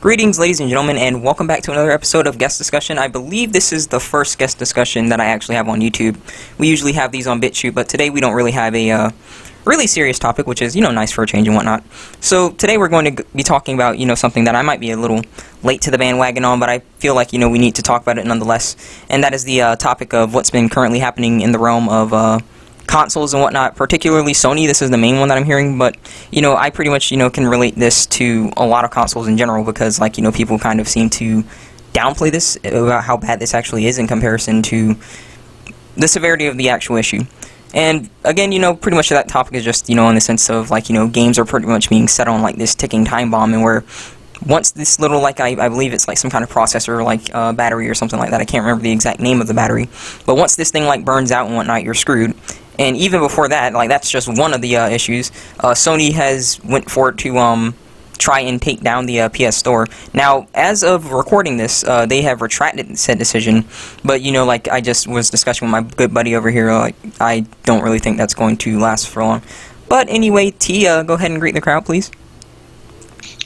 Greetings, ladies and gentlemen, and welcome back to another episode of Guest Discussion. I believe this is the first guest discussion that I actually have on YouTube. We usually have these on BitChute, but today we don't really have a really serious topic, which is, nice for a change and whatnot. So today we're going to be talking about, something that I might be a little late to the bandwagon on, but I feel like, we need to talk about it nonetheless. And that is the topic of what's been currently happening in the realm of consoles and whatnot, particularly Sony. This is the main one that I'm hearing, but I pretty much can relate this to a lot of consoles in general, because people kind of seem to downplay this about how bad this actually is in comparison to the severity of the actual issue. And again, pretty much that topic is just in the sense of games are pretty much being set on this ticking time bomb, and where once this little I believe it's some kind of processor battery or something like that. I can't remember the exact name of the battery, but once this thing burns out and whatnot, you're screwed. And even before that, that's just one of the issues. Sony has went for it to try and take down the PS Store. Now, as of recording this, they have retracted said decision. But I just was discussing with my good buddy over here. I don't really think that's going to last for long. But anyway, T, go ahead and greet the crowd, please.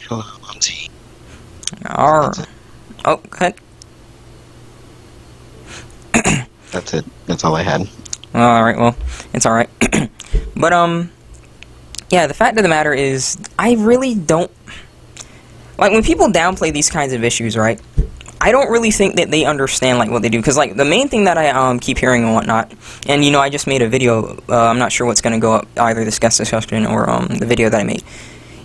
Hello, I'm T. Alright. Oh, go ahead. That's it. That's all I had. Alright, well, it's alright. But, yeah, the fact of the matter is, I really don't... when people downplay these kinds of issues, right, I don't really think that they understand, what they do. Because, the main thing that I keep hearing and whatnot, and, I just made a video, I'm not sure what's going to go up, either this guest discussion or the video that I made.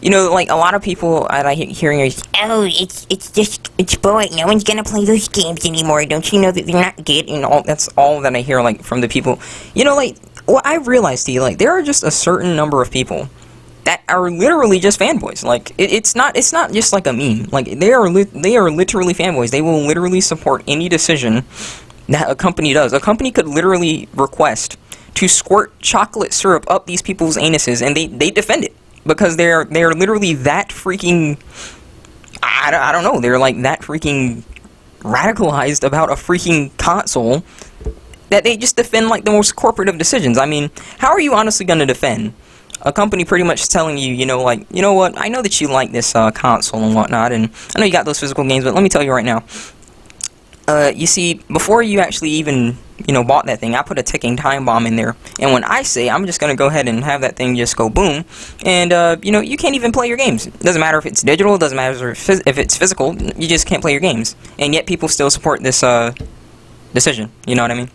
A lot of people I hearing is, oh, it's boring, no one's gonna play those games anymore, don't you know that they're not good, and all, that's all that I hear, from the people. What I realized, there are just a certain number of people that are literally just fanboys. It's not just a meme. They are literally fanboys. They will literally support any decision that a company does. A company could literally request to squirt chocolate syrup up these people's anuses, and they defend it. Because they're literally that freaking, I don't know, they're that freaking radicalized about a freaking console that they just defend the most corporate of decisions. I mean, how are you honestly going to defend a company pretty much telling you, you know what, I know that you like this console and whatnot, and I know you got those physical games, but let me tell you right now, you see, before you actually even, bought that thing, I put a ticking time bomb in there. And when I say I'm just going to go ahead and have that thing just go boom, and, you can't even play your games. It doesn't matter if it's digital, it doesn't matter if it's physical, you just can't play your games. And yet people still support this, decision. You know what I mean?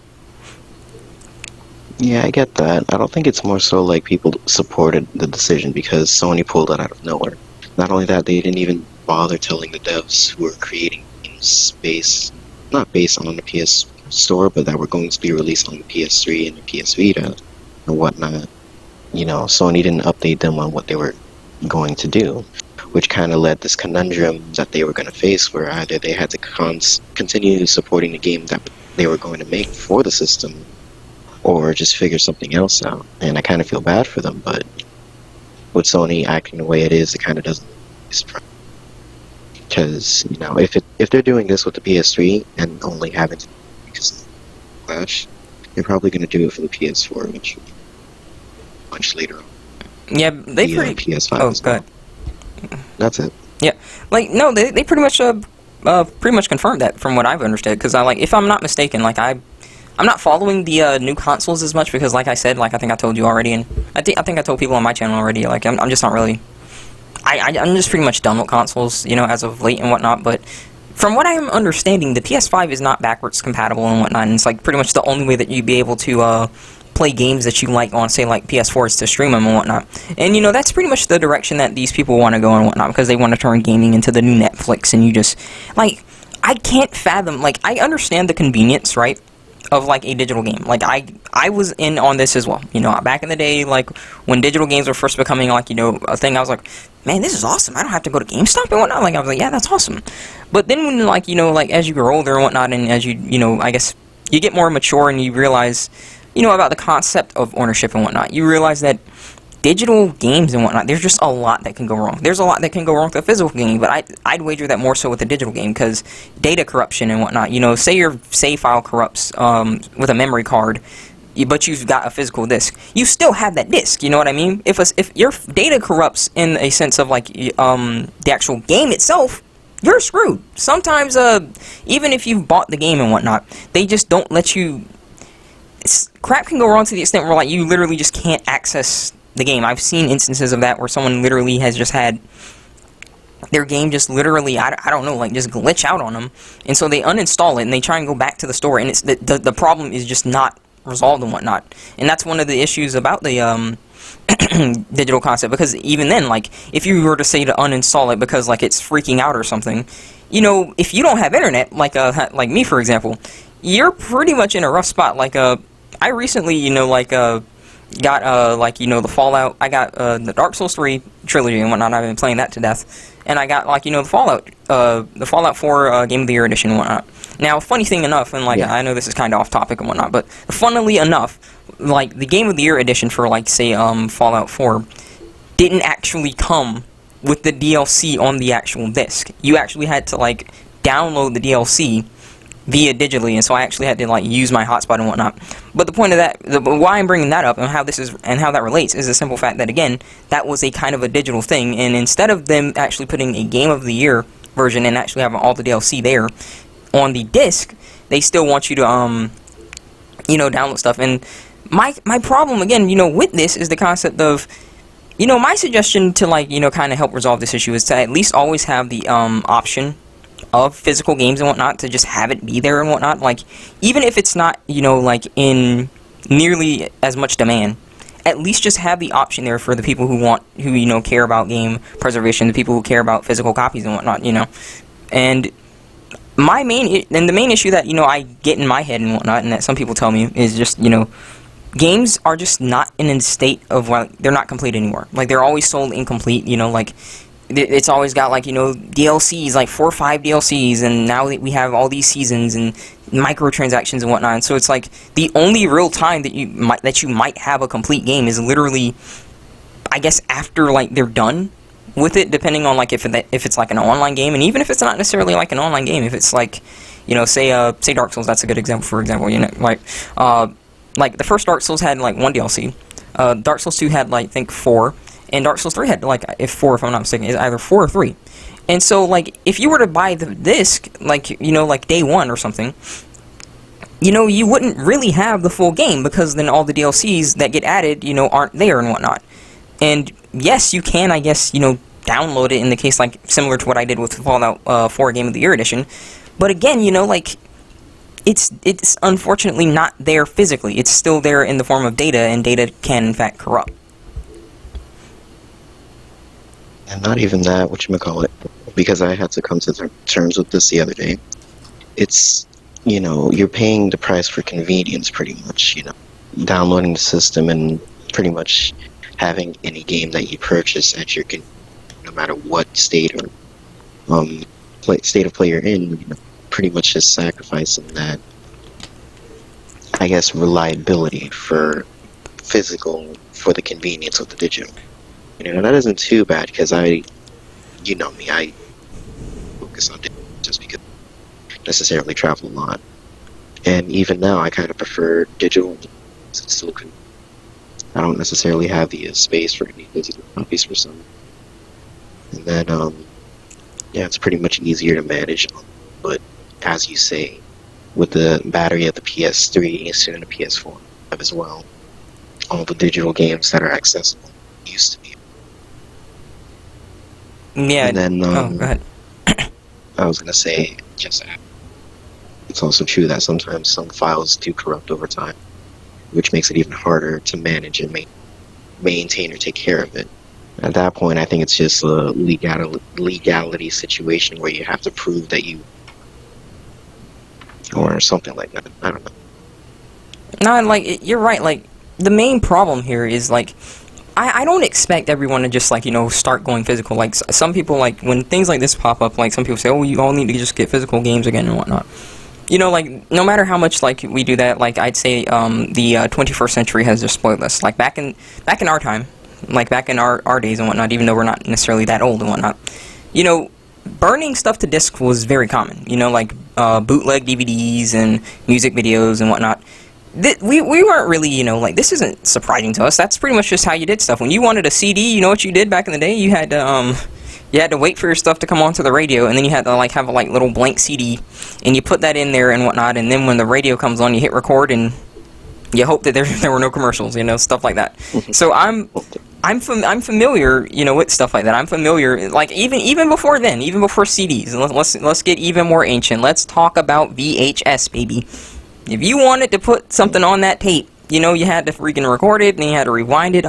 Yeah, I get that. I don't think it's more so people supported the decision because Sony pulled it out of nowhere. Not only that, they didn't even bother telling the devs who were creating games not based on the PS Store, but that were going to be released on the PS3 and the PS Vita and whatnot. Sony didn't update them on what they were going to do, which kind of led this conundrum that they were going to face, where either they had to continue supporting the game that they were going to make for the system, or just figure something else out. And I kind of feel bad for them, but with Sony acting the way it is, it kind of doesn't surprise. Because, if they're doing this with the PS3 and only having to because of Clash, they're probably going to do it for the PS4 eventually. Much later on. Yeah, they pretty... PS5 oh, as go well. ahead. That's it. Yeah. No, they pretty much confirmed that from what I've understood. Because, if I'm not mistaken, I'm not following the new consoles as much because, like I said, I think I told you already, and I think I told people on my channel already, I'm just not really... I'm just pretty much done with consoles, as of late and whatnot, but from what I'm understanding, the PS5 is not backwards compatible and whatnot, and it's pretty much the only way that you'd be able to play games that you like on, say, PS4 is to stream them and whatnot. And, that's pretty much the direction that these people want to go and whatnot, because they want to turn gaming into the new Netflix, and you just, I can't fathom, I understand the convenience, right, of a digital game. I was in on this as well. Back in the day, when digital games were first becoming a thing, I was like, man, this is awesome. I don't have to go to GameStop and whatnot. I was like, yeah, that's awesome. But then when as you grow older and whatnot, and as you I guess you get more mature and you realize about the concept of ownership and whatnot, you realize that digital games and whatnot, there's just a lot that can go wrong. There's a lot that can go wrong with a physical game, but I'd wager that more so with a digital game, because data corruption and whatnot, say your save file corrupts with a memory card, but you've got a physical disc, you still have that disc, you know what I mean? If your data corrupts in a sense of the actual game itself, you're screwed. Sometimes, even if you've bought the game and whatnot, they just don't let you... crap can go wrong to the extent where, like, you literally just can't access the game. I've seen instances of that where someone literally has just had their game just literally, I don't know, like, just glitch out on them, and so they uninstall it, and they try and go back to the store, and it's the problem is just not resolved and whatnot. And that's one of the issues about the, digital concept, because even then, like, if you were to say to uninstall it because, like, it's freaking out or something, you know, if you don't have internet, like me, for example, you're pretty much in a rough spot. Like, I recently, you know, like, got, like, you know, the Fallout, I got, the Dark Souls 3 trilogy and whatnot. I've been playing that to death. And I got, like, you know, the Fallout 4 Game of the Year edition and whatnot. Now, funny thing enough, and, like, I know this is kind of off topic and whatnot, but funnily enough, like, the Game of the Year edition for, like, say, Fallout 4 didn't actually come with the DLC on the actual disc. You actually had to, like, download the DLC via digitally, and so I actually had to, like, use my hotspot and whatnot. But the point of that, why I'm bringing that up and how this is and how that relates is the simple fact that, again, that was a kind of a digital thing, and instead of them actually putting a Game of the Year version and actually having all the DLC there on the disc, they still want you to you know, download stuff. And my problem, again, you know, with this is the concept of, you know, my suggestion to, like, you know, kind of help resolve this issue is to at least always have the option of physical games and whatnot, to just have it be there and whatnot. Like, even if it's not, you know, like, in nearly as much demand, at least just have the option there for the people who you know, care about game preservation, the people who care about physical copies and whatnot, you know. And the main issue that, you know, I get in my head and whatnot, and that some people tell me, is just, you know, games are just not in a state of, well, they're not complete anymore. Like, they're always sold incomplete, you know, like, it's always got, like, you know, DLCs, like 4 or 5 DLCs, and now that we have all these seasons and microtransactions and whatnot, and so it's like the only real time that you might have a complete game is literally, I guess, after, like, they're done with it, depending on, like, if it's like an online game, and even if it's not necessarily like an online game, if it's like, you know, say Dark Souls, that's a good example. For example, you know, like the first Dark Souls had, like, 1 DLC, Dark Souls 2 had, like, I think 4. And Dark Souls 3 had, like, if I'm not mistaken, is either 4 or 3. And so, like, if you were to buy the disc, like, you know, like, day 1 or something, you know, you wouldn't really have the full game, because then all the DLCs that get added, you know, aren't there and whatnot. And, yes, you can, I guess, you know, download it in the case, like, similar to what I did with Fallout 4 Game of the Year edition. But, again, you know, like, it's unfortunately not there physically. It's still there in the form of data, and data can, in fact, corrupt. And not even that, whatchamacallit, because I had to come to terms with this the other day. It's, you know, you're paying the price for convenience, pretty much, you know. Downloading the system and pretty much having any game that you purchase at your no matter what state or state of play you're in, you know, pretty much just sacrificing that, I guess, reliability for physical for the convenience of the digital. You know, that isn't too bad, because you know me, I focus on digital just because I necessarily travel a lot. And even now, I kind of prefer digital. It's still good. I don't necessarily have the space for any physical copies for some. And then, yeah, it's pretty much easier to manage. But as you say, with the battery of the PS3, soon the PS4 as well, all the digital games that are accessible used to be. Yeah. And then, go ahead. I was gonna say, just it's also true that sometimes some files do corrupt over time, which makes it even harder to manage and maintain or take care of it. At that point, I think it's just a legality situation where you have to prove that you, or something like that. I don't know. No, like, you're right. Like, the main problem here is, like, I don't expect everyone to just, like, you know, start going physical. Like, some people, like, when things like this pop up, like, some people say, oh, you all need to just get physical games again and whatnot. You know, like, no matter how much, like, we do that, like, I'd say the 21st century has just spoiled us. Like, back in our time, like, back in our days and whatnot, even though we're not necessarily that old and whatnot, you know, burning stuff to disc was very common. You know, like, bootleg DVDs and music videos and whatnot. We weren't really, you know, like, this isn't surprising to us. That's pretty much just how you did stuff. When you wanted a CD, you know what you did back in the day? You had to You had to wait for your stuff to come onto the radio, and then you had to, like, have a, like, little blank CD, and you put that in there and whatnot, and then when the radio comes on, you hit record, and you hope that there were no commercials, stuff like that. So I'm familiar, with stuff like that. I'm familiar, like, even before then, even before CDs. Let's get even more ancient. Let's talk about VHS, baby. If you wanted to put something on that tape, you had to freaking record it, and you had to rewind it.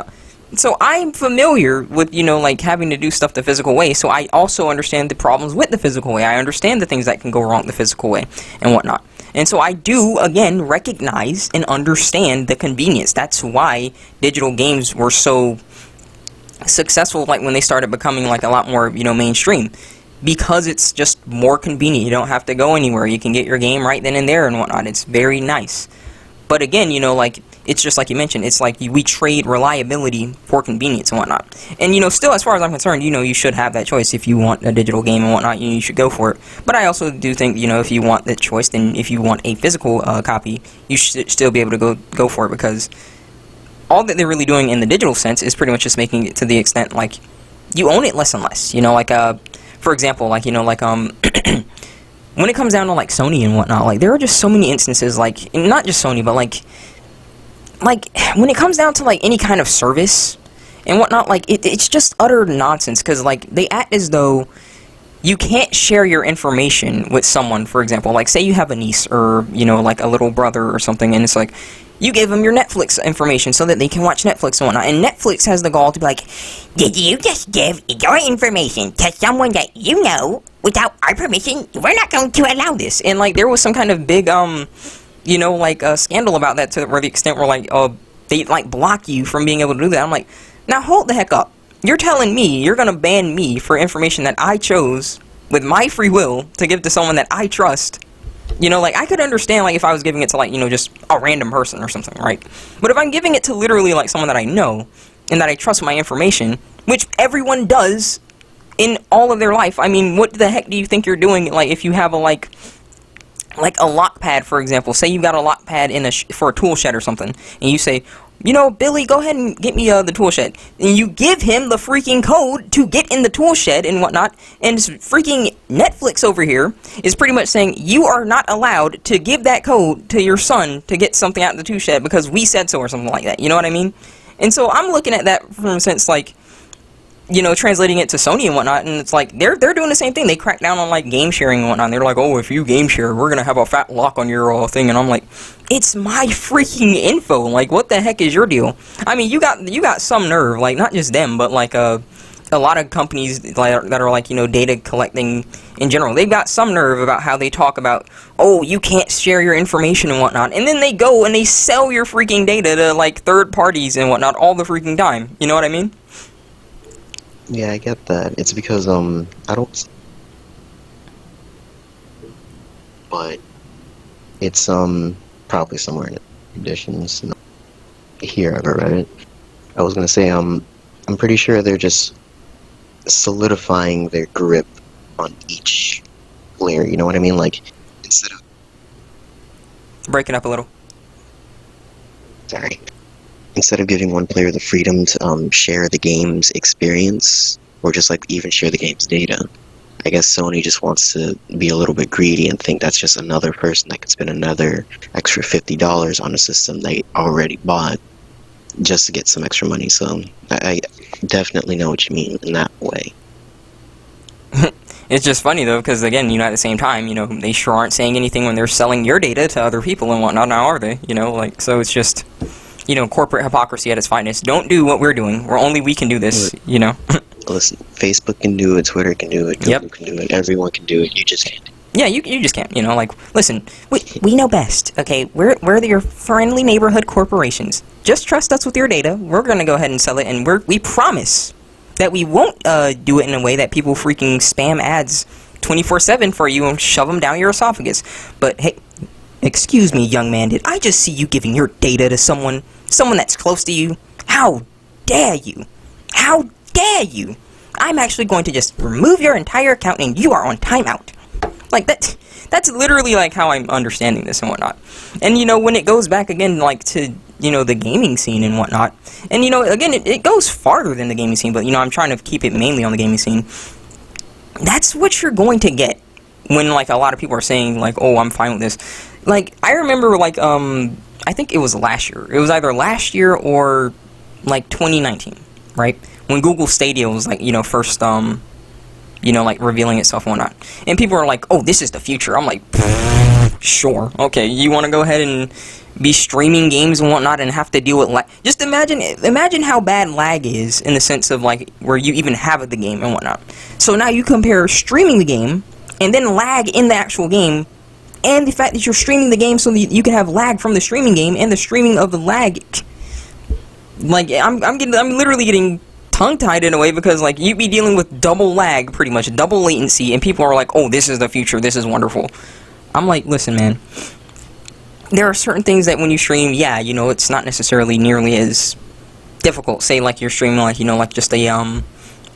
So I'm familiar with, like, having to do stuff the physical way, so I also understand the problems with the physical way. I understand the things that can go wrong the physical way, and whatnot. And so I do, again, recognize and understand the convenience. That's why digital games were so successful, like, when they started becoming, like, a lot more, mainstream. Because it's just more convenient. You don't have to go anywhere. You can get your game right then and there and whatnot. It's very nice. But again, like, it's just like you mentioned. It's like we trade reliability for convenience and whatnot. And, still, as far as I'm concerned, you should have that choice. If you want a digital game and whatnot, you should go for it. But I also do think, if you want that choice, then if you want a physical copy, you should still be able to go for it. Because all that they're really doing in the digital sense is pretty much just making it to the extent, like, you own it less and less. Like, for example, like, when it comes down to, like, Sony and whatnot, like, there are just so many instances, like, not just Sony, but, like, when it comes down to, like, any kind of service and whatnot, like, it's just utter nonsense, because, like, they act as though you can't share your information with someone, for example, like, say you have a niece, or, like, a little brother or something, and it's like, you give them your Netflix information so that they can watch Netflix and whatnot, and Netflix has the gall to be like, did you just give your information to someone that you know without our permission? We're not going to allow this. And, like, there was some kind of big, scandal about that, to the extent where, like, they, like, block you from being able to do that. I'm like, now hold the heck up. You're telling me you're gonna ban me for information that I chose with my free will to give to someone that I trust? Like, I could understand, like, if I was giving it to, like, just a random person or something, right? But if I'm giving it to literally, like, someone that I know and that I trust my information, which everyone does in all of their life, I mean, what the heck do you think you're doing, like, if you have a, like a lock pad, for example. Say you've got a lock pad for a tool shed or something, and you say, Billy, go ahead and get me the tool shed. And you give him the freaking code to get in the tool shed and whatnot, and freaking Netflix over here is pretty much saying, you are not allowed to give that code to your son to get something out of the tool shed because we said so, or something like that. You know what I mean? And so I'm looking at that from a sense, like, translating it to Sony and whatnot, and it's like, they're doing the same thing. They crack down on, like, game sharing and whatnot. They're like, oh, if you game share, we're gonna have a fat lock on your thing, and I'm like, it's my freaking info. Like, what the heck is your deal? I mean, you got some nerve, like, not just them, but, like, a lot of companies that are, like, data collecting in general. They've got some nerve about how they talk about, oh, you can't share your information and whatnot, and then they go and they sell your freaking data to, like, third parties and whatnot all the freaking time. You know what I mean? Yeah, I get that. It's because, I don't... But it's, probably somewhere in the editions. Here, I've read it. I was gonna say, I'm pretty sure they're just solidifying their grip on each player, you know what I mean? Like, instead of... Breaking up a little. Sorry. Instead of giving one player the freedom to share the game's experience, or just, like, even share the game's data, I guess Sony just wants to be a little bit greedy and think that's just another person that could spend another extra $50 on a system they already bought just to get some extra money. So I definitely know what you mean in that way. It's just funny, though, because, again, at the same time, they sure aren't saying anything when they're selling your data to other people and whatnot, now are they? Like, so it's just... corporate hypocrisy at its finest. Don't do what we're doing. We can do this, Listen, Facebook can do it, Twitter can do it, Google can do it, everyone can do it, you just can't. Yeah, you just can't, listen, we know best, okay? We're your friendly neighborhood corporations. Just trust us with your data. We're gonna go ahead and sell it, and we promise that we won't do it in a way that people freaking spam ads 24/7 for you and shove them down your esophagus. But hey, excuse me, young man, did I just see you giving your data to someone that's close to you? How dare you? How dare you? I'm actually going to just remove your entire account and you are on timeout. Like, that's literally, like, how I'm understanding this and whatnot. And, when it goes back again, like, to, the gaming scene and whatnot, and, again, it goes farther than the gaming scene, but, I'm trying to keep it mainly on the gaming scene. That's what you're going to get when, like, a lot of people are saying, like, oh, I'm fine with this. Like, I remember, like, I think it was last year. It was either last year or, like, 2019, right? When Google Stadia was, like, first, like, revealing itself and whatnot. And people are like, oh, this is the future. I'm like, sure. Okay, you want to go ahead and be streaming games and whatnot and have to deal with lag? Just imagine how bad lag is in the sense of, like, where you even have the game and whatnot. So now you compare streaming the game and then lag in the actual game, and the fact that you're streaming the game so that you can have lag from the streaming game and the streaming of the lag. Like, I'm literally getting tongue-tied in a way, because, like, you'd be dealing with double lag, pretty much, double latency, and people are like, oh, this is the future, this is wonderful. I'm like, listen, man, there are certain things that when you stream, yeah, it's not necessarily nearly as difficult. Say, like, you're streaming, like, like, just a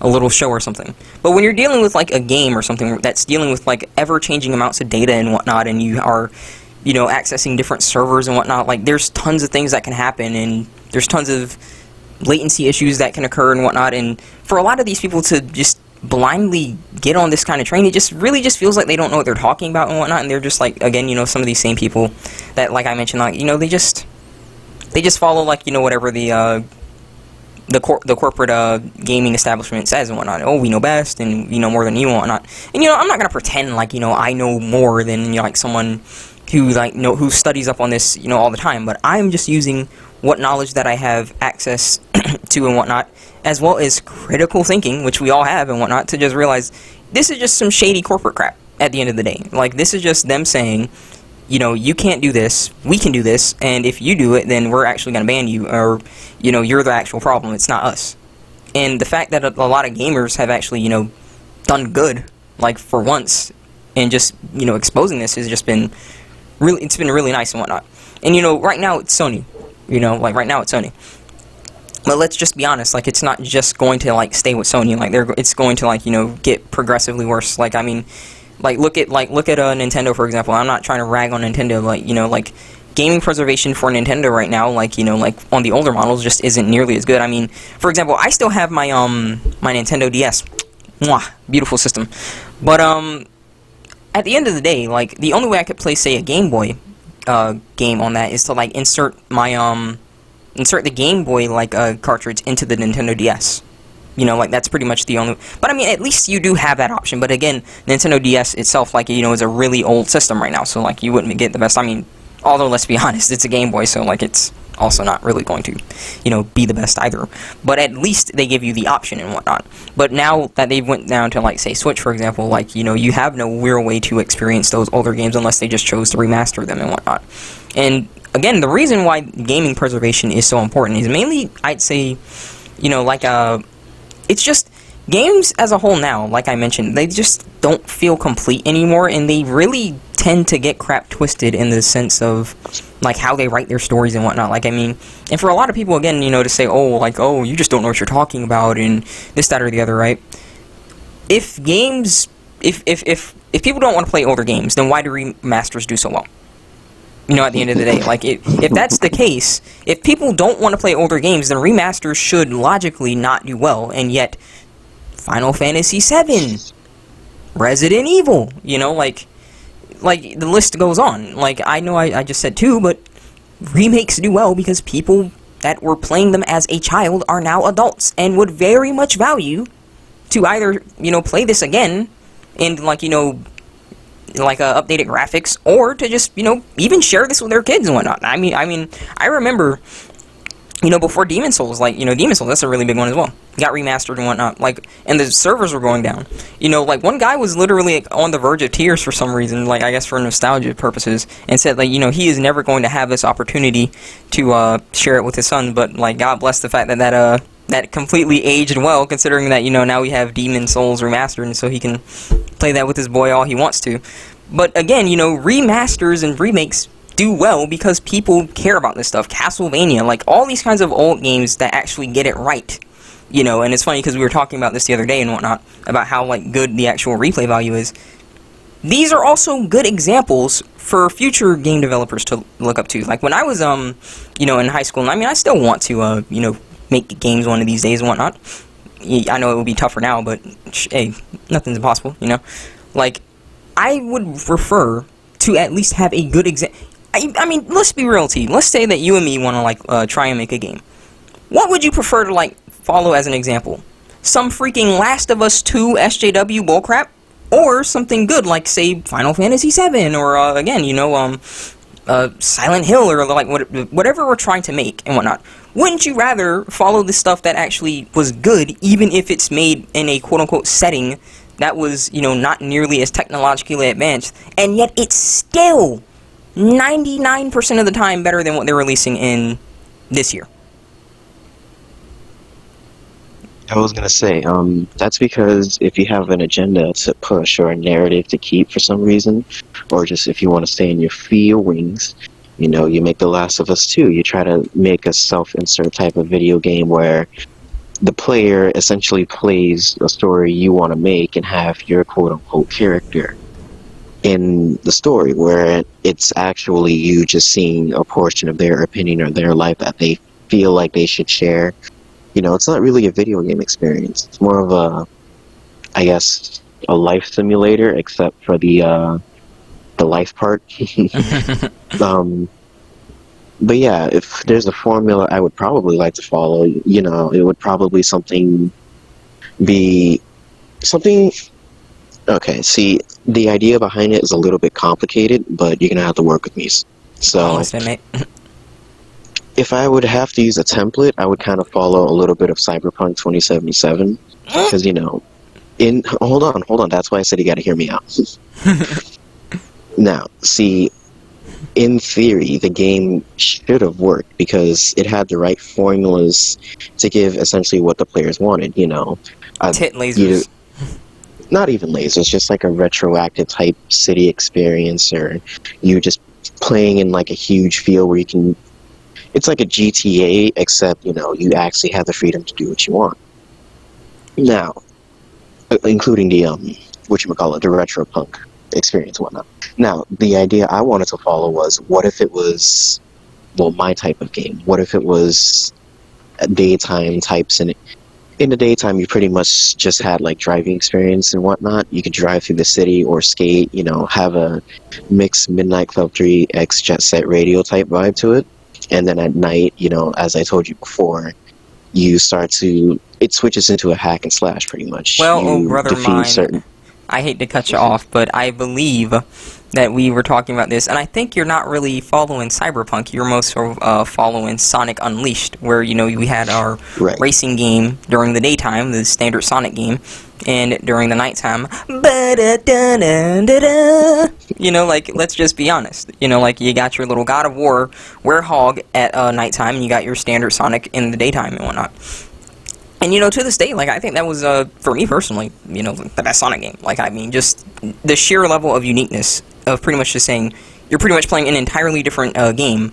little show or something. But when you're dealing with, like, a game or something that's dealing with, like, ever-changing amounts of data and whatnot, and you are, accessing different servers and whatnot, like, there's tons of things that can happen, and there's tons of latency issues that can occur and whatnot, and for a lot of these people to just blindly get on this kind of train, it just really just feels like they don't know what they're talking about and whatnot, and they're just like, again, some of these same people that, like I mentioned, like, they just follow, like, whatever the corporate gaming establishment says and whatnot. Oh, we know best, and more than you and whatnot. And I'm not gonna pretend like I know more than like someone who who studies up on this all the time, but I'm just using what knowledge that I have access to and whatnot, as well as critical thinking, which we all have and whatnot, to just realize this is just some shady corporate crap at the end of the day. Like, this is just them saying, you can't do this, we can do this, and if you do it, then we're actually going to ban you, or, you're the actual problem, it's not us. And the fact that a lot of gamers have actually, done good, like, for once, and just, exposing this has just been really, it's been really nice and whatnot. And, right now it's Sony. Right now it's Sony. But let's just be honest, like, it's not just going to, like, stay with Sony. Like, it's going to, like, get progressively worse. Like, I mean, like, look at Nintendo, for example. I'm not trying to rag on Nintendo, like, like, gaming preservation for Nintendo right now, like, like, on the older models just isn't nearly as good. I mean, for example, I still have my, my Nintendo DS. Mwah, beautiful system. But, at the end of the day, like, the only way I could play, say, a Game Boy game on that is to, like, insert the Game Boy, like, cartridge into the Nintendo DS. Like, that's pretty much the only... But, I mean, at least you do have that option. But, again, Nintendo DS itself, like, is a really old system right now. So, like, you wouldn't get the best... I mean, although, let's be honest, it's a Game Boy, so, like, it's also not really going to, be the best either. But at least they give you the option and whatnot. But now that they've went down to, like, say, Switch, for example, like, you have no real way to experience those older games unless they just chose to remaster them and whatnot. And, again, the reason why gaming preservation is so important is mainly, I'd say, like, it's just, games as a whole now, like I mentioned, they just don't feel complete anymore, and they really tend to get crap twisted in the sense of, like, how they write their stories and whatnot. Like, I mean, and for a lot of people, again, to say, oh, like, oh, you just don't know what you're talking about, and this, that, or the other, right? If people don't want to play older games, then why do remasters do so well? At the end of the day, like, if that's the case, if people don't want to play older games, then remasters should logically not do well, and yet, Final Fantasy VII, Resident Evil, like, the list goes on. Like, I know I just said 2, but remakes do well because people that were playing them as a child are now adults, and would very much value to either, play this again, and, like, like, updated graphics, or to just, even share this with their kids and whatnot. I mean, I remember, before Demon Souls, like, Demon Souls, that's a really big one as well, got remastered and whatnot, like, and the servers were going down. Like, one guy was literally, like, on the verge of tears for some reason, like, I guess for nostalgia purposes, and said, like, he is never going to have this opportunity to, share it with his son, but, like, God bless the fact that that completely aged well, considering that, now we have Demon Souls remastered, and so he can play that with his boy all he wants to. But again, remasters and remakes do well because people care about this stuff. Castlevania, like, all these kinds of old games that actually get it right. And it's funny because we were talking about this the other day and whatnot, about how, like, good the actual replay value is. These are also good examples for future game developers to look up to. Like, when I was, in high school, and I mean, I still want to, make games one of these days and whatnot. I know it would be tougher now, but hey, nothing's impossible, you know? Like, I would prefer to at least have a good example. I mean, let's be real, T. Let's say that you and me want to, like, try and make a game. What would you prefer to, like, follow as an example? Some freaking Last of Us 2 SJW bullcrap? Or something good, like, say, Final Fantasy VII, or, again, you know, Silent Hill, or, like, whatever we're trying to make and whatnot. Wouldn't you rather follow the stuff that actually was good, even if it's made in a quote-unquote setting that was, you know, not nearly as technologically advanced, and yet it's still 99% of the time better than what they're releasing in this year? I was gonna say, that's because if you have an agenda to push or a narrative to keep for some reason, or just if you want to stay in your feelings, you know, you make The Last of Us 2. You try to make a self-insert type of video game where the player essentially plays a story you want to make and have your quote-unquote character in the story, where it's actually you just seeing a portion of their opinion or their life that they feel like they should share. You know, it's not really a video game experience. It's more of a, I guess, a life simulator, except for the life part. But yeah, if there's a formula I would probably like to follow, you know, it would probably be something. Okay, see, the idea behind it is a little bit complicated, but you're gonna have to work with me. So, Mate. if I would have to use a template, I would kind of follow a little bit of Cyberpunk 2077, because, you know, hold on, that's why I said you gotta hear me out. Now, see, in theory, the game should have worked, because it had the right formulas to give essentially what the players wanted, you know. Tit lasers. Not even lasers, just like a retroactive type city experience, or you just playing in like a huge field where you can. It's like a GTA, except, you know, you actually have the freedom to do what you want. Now, including the the retro punk experience and whatnot. Now, the idea I wanted to follow was, what if it was, well, my type of game? What if it was daytime types, and in the daytime you pretty much just had like driving experience and whatnot. You could drive through the city or skate, you know, have a mixed Midnight Club 3X Jet Set Radio type vibe to it. And then at night, you know, as I told you before, it switches into a hack and slash pretty much. Well, oh, brother mine, I hate to cut you off, but I believe that we were talking about this, and I think you're not really following Cyberpunk. You're most following Sonic Unleashed, where, you know, we had our racing game during the daytime, the standard Sonic game, and during the nighttime, you know, like, let's just be honest. You know, like, you got your little God of War werehog at nighttime, and you got your standard Sonic in the daytime and whatnot. And, you know, to this day, like, I think that was, for me personally, you know, the best Sonic game. Like, I mean, just the sheer level of uniqueness of pretty much just saying, you're pretty much playing an entirely different game,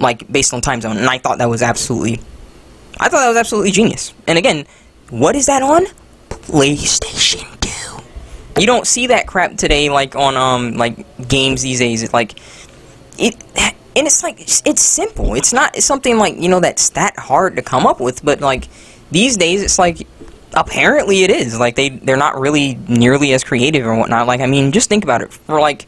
like, based on time zone. And I thought that was absolutely genius. And again, what is that on? PlayStation 2. You don't see that crap today, like, on, like, games these days. It's like, and it's like, it's simple. It's not something, like, you know, that's that hard to come up with, but, like, these days, it's like, apparently it is. Like, they're not really nearly as creative or whatnot. Like, I mean, just think about it. For, like,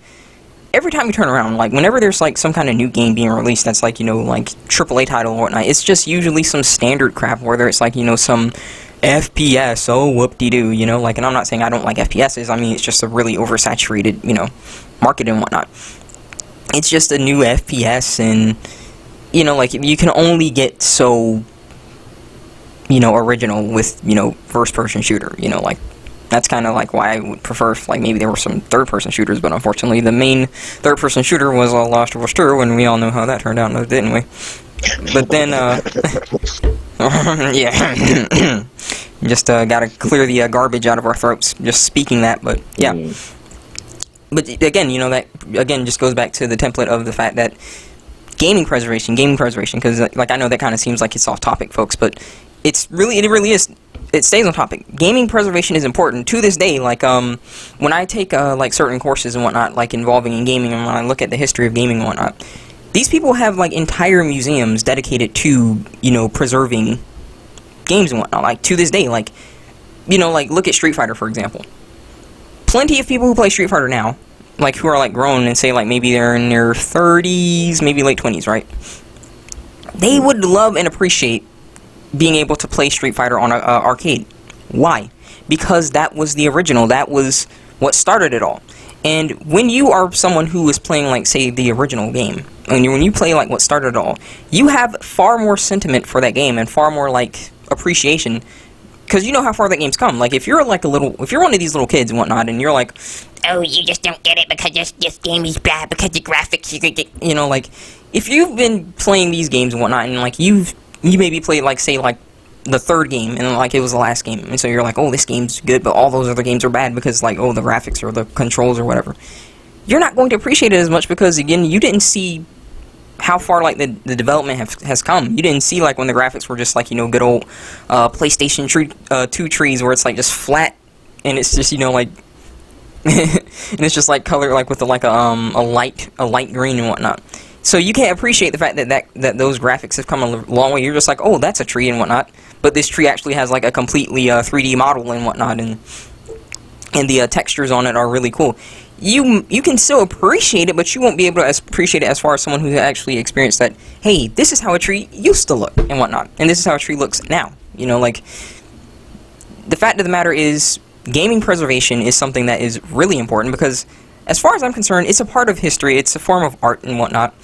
every time you turn around, like, whenever there's, like, some kind of new game being released that's, like, you know, like, AAA title or whatnot, it's just usually some standard crap, whether it's, like, you know, some FPS, oh, whoop-de-doo, you know? Like, and I'm not saying I don't like FPSs. I mean, it's just a really oversaturated, you know, market and whatnot. It's just a new FPS, and, you know, like, you can only get so, you know, original with, you know, first-person shooter, you know, like, that's kind of like why I would prefer if, like, maybe there were some third-person shooters, but unfortunately the main third-person shooter was Last of Us 2, and we all know how that turned out, didn't we? But then, yeah, just gotta clear the garbage out of our throats, just speaking that, but, yeah. But, again, you know, that, again, just goes back to the template of the fact that gaming preservation, because, like, I know that kind of seems like it's off-topic, folks, but it really is. It stays on topic. Gaming preservation is important to this day. Like, when I take like certain courses and whatnot, like involving in gaming, and when I look at the history of gaming and whatnot, these people have like entire museums dedicated to, you know, preserving games and whatnot. Like, to this day, like, you know, like, look at Street Fighter, for example. Plenty of people who play Street Fighter now, like, who are, like, grown and say, like, maybe they're in their 30s, maybe late 20s, right? They would love and appreciate being able to play Street Fighter on an arcade. Why? Because that was the original. That was what started it all. And when you are someone who is playing, like, say, the original game, and when you play, like, what started it all, you have far more sentiment for that game and far more, like, appreciation, because you know how far that game's come. Like, if you're, like, if you're one of these little kids and whatnot, and you're like, oh, you just don't get it because this game is bad, because the graphics, you know, like, if you've been playing these games and whatnot, and, like, you maybe played, like, say, like, the third game, and like it was the last game, and so you're like, oh, this game's good, but all those other games are bad because, like, oh, the graphics or the controls or whatever. You're not going to appreciate it as much because, again, you didn't see how far, like, the development has come. You didn't see, like, when the graphics were just, like, you know, good old PlayStation 2 trees where it's, like, just flat, and it's just, you know, like, and it's just, like, color, like, with, like, a light green and whatnot. So you can't appreciate the fact that those graphics have come a long way. You're just like, oh, that's a tree and whatnot. But this tree actually has, like, a completely 3D model and whatnot, and the textures on it are really cool. You can still appreciate it, but you won't be able to appreciate it as far as someone who actually experienced that, hey, this is how a tree used to look and whatnot, and this is how a tree looks now. You know, like, the fact of the matter is, gaming preservation is something that is really important because, as far as I'm concerned, it's a part of history, it's a form of art and whatnot.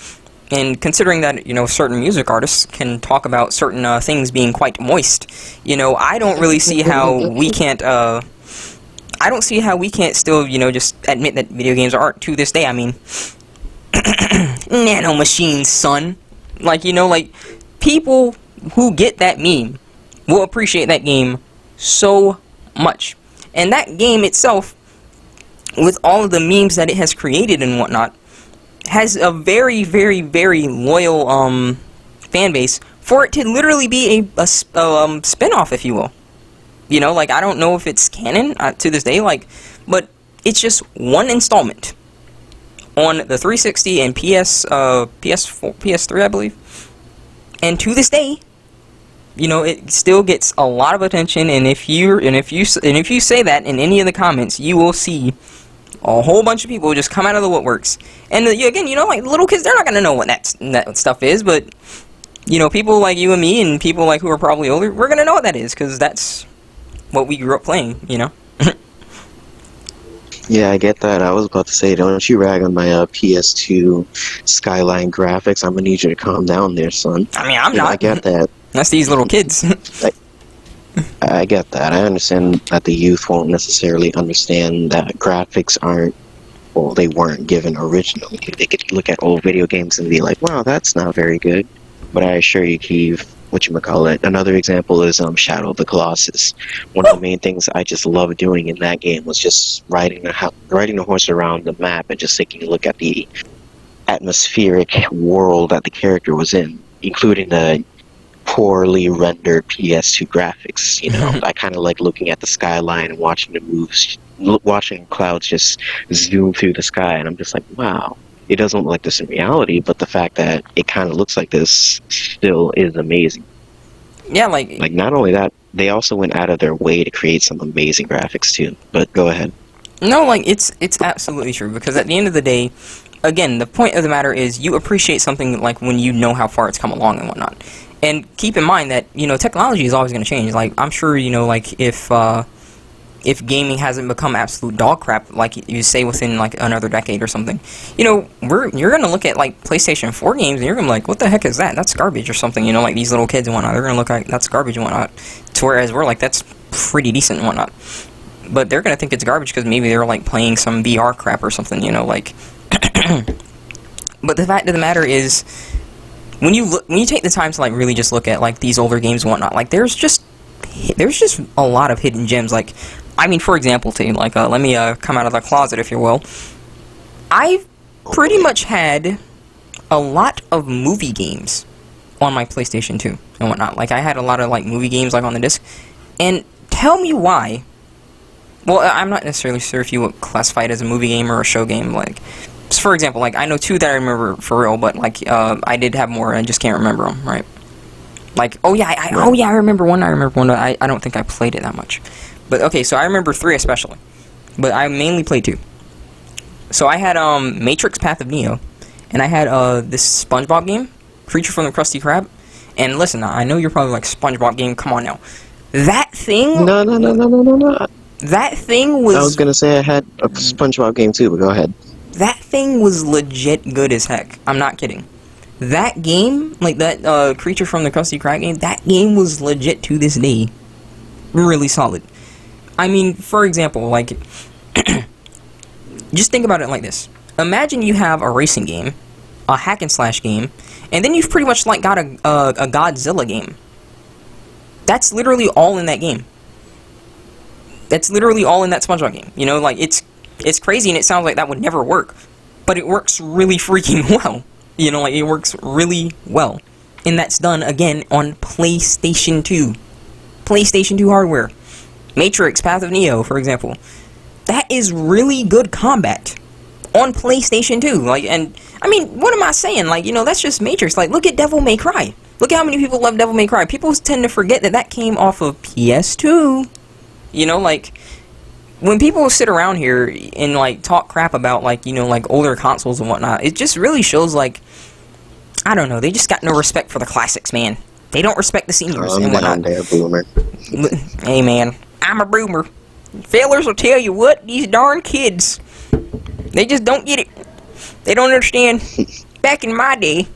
And considering that, you know, certain music artists can talk about certain things being quite moist, you know, I don't really see how we can't, I don't see how we can't still, you know, just admit that video games are art to this day. I mean, nano machines, son. Like, you know, like, people who get that meme will appreciate that game so much. And that game itself, with all of the memes that it has created and whatnot, has a very, very, very loyal fan base for it to literally be a spin-off, if you will. You know, like, I don't know if it's canon to this day, like, but it's just one installment on the 360 and PS4, PS3, I believe. And to this day, you know, it still gets a lot of attention. And if you say that in any of the comments, you will see a whole bunch of people just come out of the woodworks. And again, you know, like, little kids, they're not gonna know what that stuff is, but, you know, people like you and me and people like who are probably older, we're gonna know what that is, because that's what we grew up playing, you know. Yeah, I get that. I was about to say, don't you rag on my PS2 Skyline graphics. I'm gonna need you to calm down there, son. I mean, I'm You know, not. I get that. That's these little kids. I get that. I understand that the youth won't necessarily understand that graphics aren't, well, they weren't given originally. They could look at old video games and be like, wow, that's not very good. But I assure you, Keeve, whatchamacallit, another example is Shadow of the Colossus. One of the main things I just loved doing in that game was just riding the horse around the map and just taking a look at the atmospheric world that the character was in, including the poorly rendered PS2 graphics. You know, I kind of like looking at the skyline and watching the moves, watching clouds just zoom through the sky, and I'm just like, wow, it doesn't look like this in reality, but the fact that it kind of looks like this still is amazing. Yeah, like not only that, they also went out of their way to create some amazing graphics too. But go ahead. No, like, it's absolutely true, because at the end of the day, again, the point of the matter is you appreciate something, like, when you know how far it's come along and whatnot. And keep in mind that, you know, technology is always going to change. Like, I'm sure, you know, like, if gaming hasn't become absolute dog crap, like you say, within, like, another decade or something, you know, you're going to look at, like, PlayStation 4 games, and you're going to be like, what the heck is that? That's garbage or something, you know, like, these little kids and whatnot, they're going to look like, that's garbage and whatnot, to whereas we're like, that's pretty decent and whatnot. But they're going to think it's garbage because maybe they're, like, playing some VR crap or something, you know, like... But the fact of the matter is, when you take the time to, like, really just look at, like, these older games and whatnot, like, there's just a lot of hidden gems. Like, I mean, for example, too, like, let me come out of the closet, if you will. I've pretty much had a lot of movie games on my PlayStation 2 and whatnot. Like, I had a lot of, like, movie games, like, on the disc. And tell me why. Well, I'm not necessarily sure if you would classify it as a movie game or a show game, like... So for example, like, I know two that I remember for real, but, like, I did have more, I just can't remember them, right? Like, oh yeah, I remember one. I don't think I played it that much, but okay. So I remember 3 especially, but I mainly played 2. So I had Matrix: Path of Neo, and I had this SpongeBob game, Creature from the Krusty Krab. And listen, I know you're probably like, SpongeBob game. Come on now, that thing. No. That thing was. I was gonna say I had a SpongeBob game too, but go ahead. That thing was legit good as heck. I'm not kidding. That game, like that Creature from the Krusty Krab game, that game was legit to this day. Really solid. I mean, for example, like, just think about it like this. Imagine you have a racing game, a hack and slash game, and then you've pretty much like got a Godzilla game. That's literally all in that game. That's literally all in that SpongeBob game. You know, like, it's crazy and it sounds like that would never work, but it works really freaking well. You know, like, it works really well. And that's done, again, on PlayStation 2. PlayStation 2 hardware. Matrix: Path of Neo, for example. That is really good combat on PlayStation 2. Like, and, I mean, what am I saying? Like, you know, that's just Matrix. Like, look at Devil May Cry. Look at how many people love Devil May Cry. People tend to forget that that came off of PS2. You know, like, when people sit around here and, like, talk crap about, like, you know, like, older consoles and whatnot, it just really shows, like, I don't know, they just got no respect for the classics, man. They don't respect the seniors and whatnot. There, boomer. Hey, man, I'm a boomer. Fellers will tell you what, these darn kids, they just don't get it. They don't understand. Back in my day,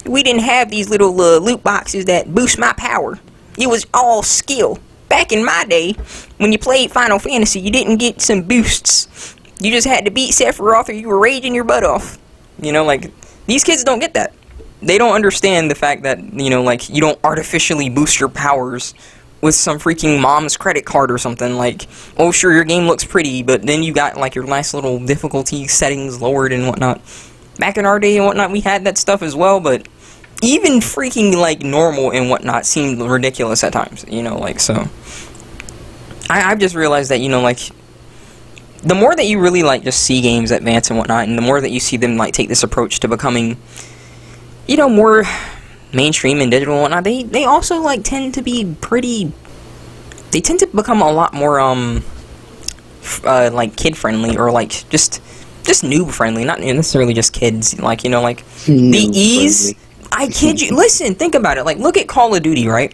we didn't have these little loot boxes that boost my power. It was all skill. Back in my day, when you played Final Fantasy, you didn't get some boosts. You just had to beat Sephiroth or you were raging your butt off. You know, like, these kids don't get that. They don't understand the fact that, you know, like, you don't artificially boost your powers with some freaking mom's credit card or something. Like, oh, sure, your game looks pretty, but then you got, like, your nice little difficulty settings lowered and whatnot. Back in our day and whatnot, we had that stuff as well, but even freaking, like, normal and whatnot seemed ridiculous at times, you know, like, so. I've just realized that, you know, like, the more that you really, like, just see games advance and whatnot, and the more that you see them, like, take this approach to becoming, you know, more mainstream and digital and whatnot, they also, like, tend to be pretty, they tend to become a lot more, like, kid-friendly, or, like, just noob-friendly, not necessarily just kids, like, you know, like, the ease, I kid you, listen, think about it, like, look at Call of Duty, right?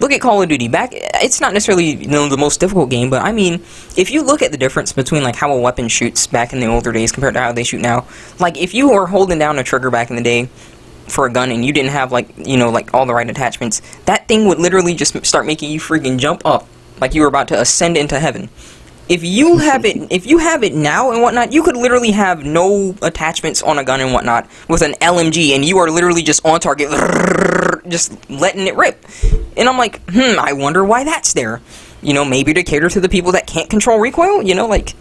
Look at Call of Duty. Back, it's not necessarily, you know, the most difficult game, but I mean, if you look at the difference between, like, how a weapon shoots back in the older days compared to how they shoot now, like, if you were holding down a trigger back in the day for a gun and you didn't have, like, you know, like, all the right attachments, that thing would literally just start making you freaking jump up like you were about to ascend into heaven. If you have it now and whatnot, you could literally have no attachments on a gun and whatnot with an LMG, and you are literally just on target, just letting it rip. And I'm like, I wonder why that's there. You know, maybe to cater to the people that can't control recoil. You know, like,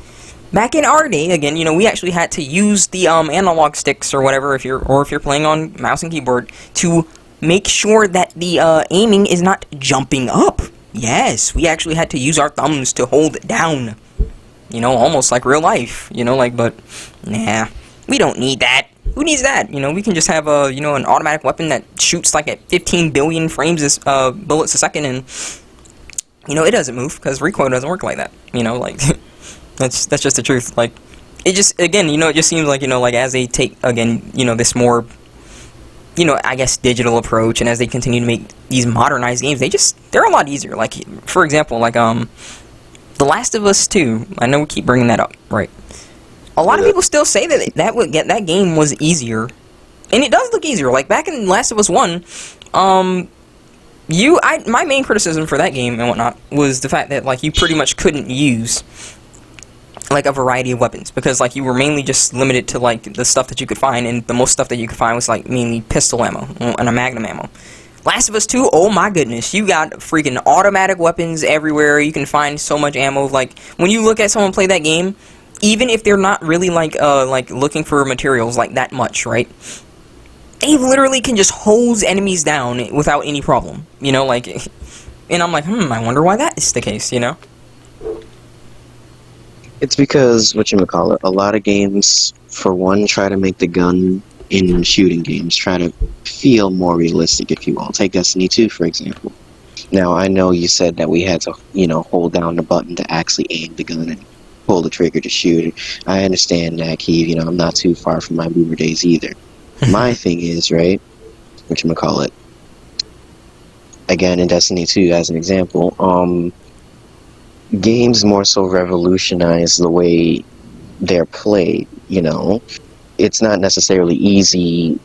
back in our day, again, you know, we actually had to use the analog sticks or whatever, if you're playing on mouse and keyboard, to make sure that the aiming is not jumping up. Yes, we actually had to use our thumbs to hold it down. You know, almost like real life. You know, like, but, nah, we don't need that. Who needs that? You know, we can just have you know, an automatic weapon that shoots like at 15 billion frames bullets a second, and, you know, it doesn't move, because recoil doesn't work like that. You know, like, that's just the truth. Like, it just, again, you know, it just seems like, you know, like, as they take, again, you know, this more, you know, I guess, digital approach, and as they continue to make these modernized games, they're a lot easier. Like, for example, like, The Last of Us 2, I know we keep bringing that up, right? A lot of people still say that game was easier, and it does look easier. Like, back in Last of Us 1, my main criticism for that game and whatnot was the fact that, like, you pretty much couldn't use, like, a variety of weapons, because, like, you were mainly just limited to, like, the stuff that you could find, and the most stuff that you could find was, like, mainly pistol ammo and a magnum ammo. Last of Us 2, oh my goodness, you got freaking automatic weapons everywhere. You can find so much ammo. Like, when you look at someone play that game, even if they're not really, like looking for materials, like, that much, right? They literally can just hose enemies down without any problem, you know, like, and I'm like, I wonder why that is the case, you know? It's because, whatchamacallit, a lot of games, for one, try to make the gun in shooting games, trying to feel more realistic, if you will. Take Destiny 2, for example. Now, I know you said that we had to, hold down the button to actually aim the gun and pull the trigger to shoot. I understand that, Keith. I'm not too far from my boomer days either. My thing is, right, whatchamacallit, again, in Destiny 2, as an example, games more so revolutionize the way they're played, It's not necessarily easy